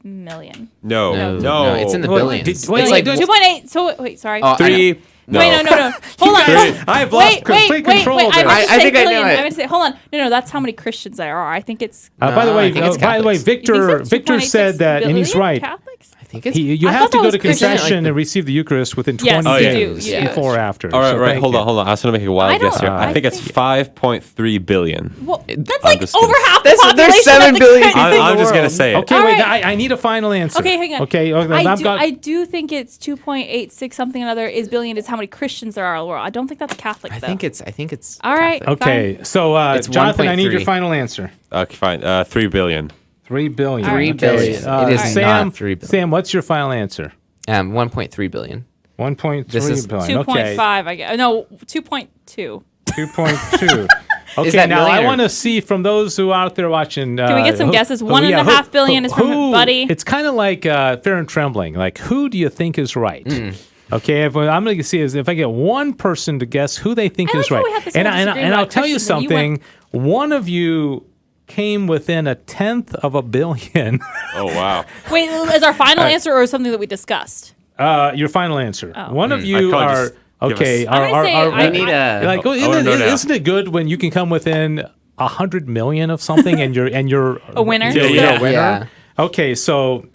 million. no, No, it's in the billions. wait, It's wait, like 2.8. So wait, sorry. Oh, I know. No. Wait, no. Hold on. I have lost complete control Wait, there. I think I know billion. it. I meant to say, hold on. No, that's how many Christians there are. I think it's. By the No, way, I think it's Catholics. Victor said that, and he's billion right. Catholics? I think it's. You I have thought to that go was to Christian. confession and receive the Eucharist within 20 Yes, you do. days Yeah. before or after. All right, So right. thank Hold you. on. I was going to make a wild I guess here. don't- I think it's 5.3 billion. Well, that's I'm like just over kidding. half the There's population. 7 of the billion country. people. I'm just going to world. say it. Okay, All wait. right. I need a final answer. Okay, hang on. Okay, I do think it's 2.86 something another is billion is how many Christians there are in the world. I don't think that's Catholic though. I think it's. All right. Catholic. Okay, so It's Jonathan, I need your 1.3. final answer. Okay, fine. 3 billion. 3 billion. 3 Okay. billion. It is Sam, not 3 billion. Sam, what's your final answer? 1.3 billion. 1.3 This is billion. Okay. 2.5. I guess. No, 2.2. 2.2. Okay, that now I million or- want to see from those who are out there watching. Can we get some guesses? One and a half billion is from Buddy. It's kind of like Fair and Trembling. Like, who do you think is right? Okay, I'm going to see is if I get one person to guess who they think I is like how right. we had this And, whole and, disagreement and I'll about tell you Christians, and you something. One of you came within 1/10 of a billion. Oh, wow. Wait, is our final answer or something that we discussed? Your final answer. One of you I'd are probably just give okay. us- I'm gonna say I need a. Like, I wanna know now. isn't it good when you can come within 100 million of something and you're A winner? You're Yeah. a winner. Yeah. Okay, so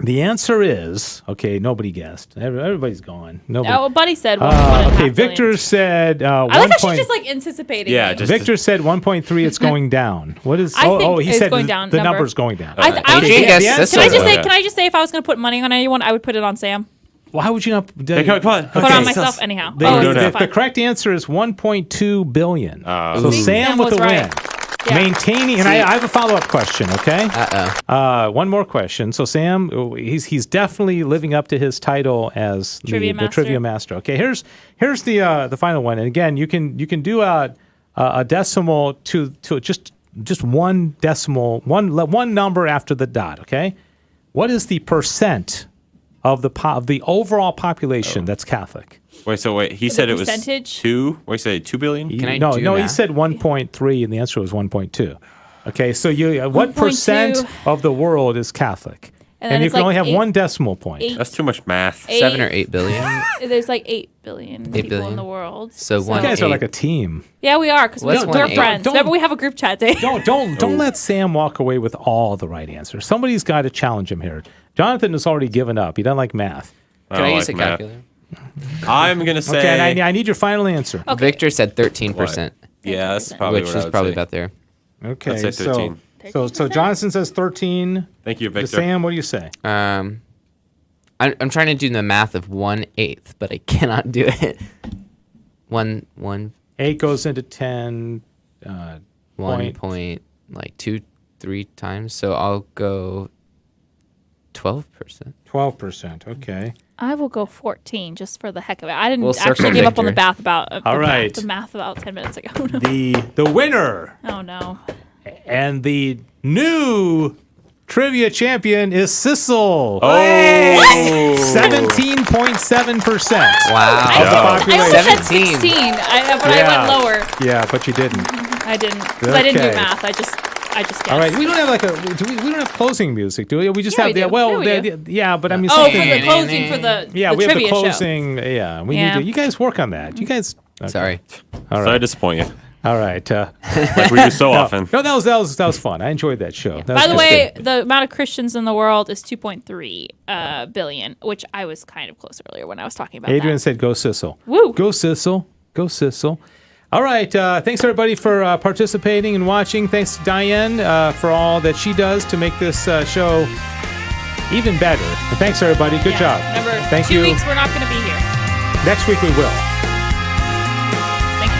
the answer is nobody guessed. Everybody's gone. Nobody. Oh, Buddy said one and a half Okay, billion. Victor said I 1. like how she's just like anticipating. Yeah, me. just- Victor said 1.3. It's going down. What is? I think he it's said going down, the number. number's going down. I honestly, Adrian guessed the answer- Sissel. can I just say? Yeah. Can I just say if I was going to put money on anyone, I would put it on Sam. Why would you not? Hey, come on. Put it on myself anyhow. The, Oh, no, it's no. fine. the correct answer is 1.2 billion. So See, Sam with was the right. win. Yeah. Maintaining, and I have a follow-up question, okay? Uh-oh. One more question. So Sam, he's definitely living up to his title as Trivia the master. trivia master. Okay, here's the final one. And again, you can do a decimal to just one decimal, one number after the dot. Okay, what is the percent of the overall population that's Catholic? Wait. He said it was percentage? 2. What did he say? 2 billion? Can I No, do he math? said 1.3, and the answer was 1.2. Okay, so what 1.2. percent of the world is Catholic? And then And you it's can like only have 8 one decimal point. That's too much math. 7 or 8 billion. There's like 8 billion people in billion? the world. So You one guys are eight. like a team. Yeah, we are because What's we're 1/8? friends. Don't- Remember, we have a group chat day. Don't let Sam walk away with all the right answers. Somebody's got to challenge him here. Jonathan has already given up. He doesn't like math. Can I don't use a like math. calculator? I'm going to say. Okay, and I need your final answer. Okay. Victor said 13%, Yeah, that's probably which what I is would probably say. about there. Okay, Let's say 13. so Jonathan says 13. Thank you, Victor. Sam, what do you say? I'm trying to do the math of 1/8, but I cannot do it. One 8 goes into 10. point like 2-3 times. So I'll go 12%. 12%. Okay. I will go 14 just for the heck of it. I didn't We'll circle actually give up on the Victor. math about All right. the math about 10 minutes ago. The winner Oh no. and the new trivia champion is Sissel. Oh! 17.7%. Wow. Of the I population. almost said 17. 16, but I Yeah. went lower. Yeah, but you didn't. I didn't. 'Cause I didn't do Okay. math. I just guessed. All right, we don't have like we don't have closing music, do we? We just Yeah, have we the do. well, Yeah, we yeah, but I mean, Oh, for something. the closing for the Yeah, the we have the trivia show. closing. Yeah, we Yeah. need to. You guys work on that. You guys. Okay. Sorry. All Sorry to right. disappoint you. All right. Like we do so often. No, that was fun. I enjoyed that show. That By was the good. way, the amount of Christians in the world is 2.3 billion, which I was kind of close earlier when I was talking about Adrian that. said, "Go Sissel." Woo. Go Sissel. Go Sissel. All right. Thanks everybody for participating and watching. Thanks to Diane for all that she does to make this show even better. And thanks everybody. Good job. Remember, Thank 2 you. weeks we're not going to be here. Next week we will. Thank you.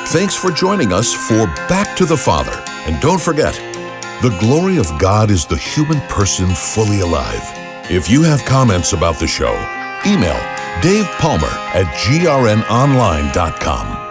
Thanks for joining us for Back to the Father. And don't forget, the glory of God is the human person fully alive. If you have comments about the show, email Dave Palmer at grnonline.com.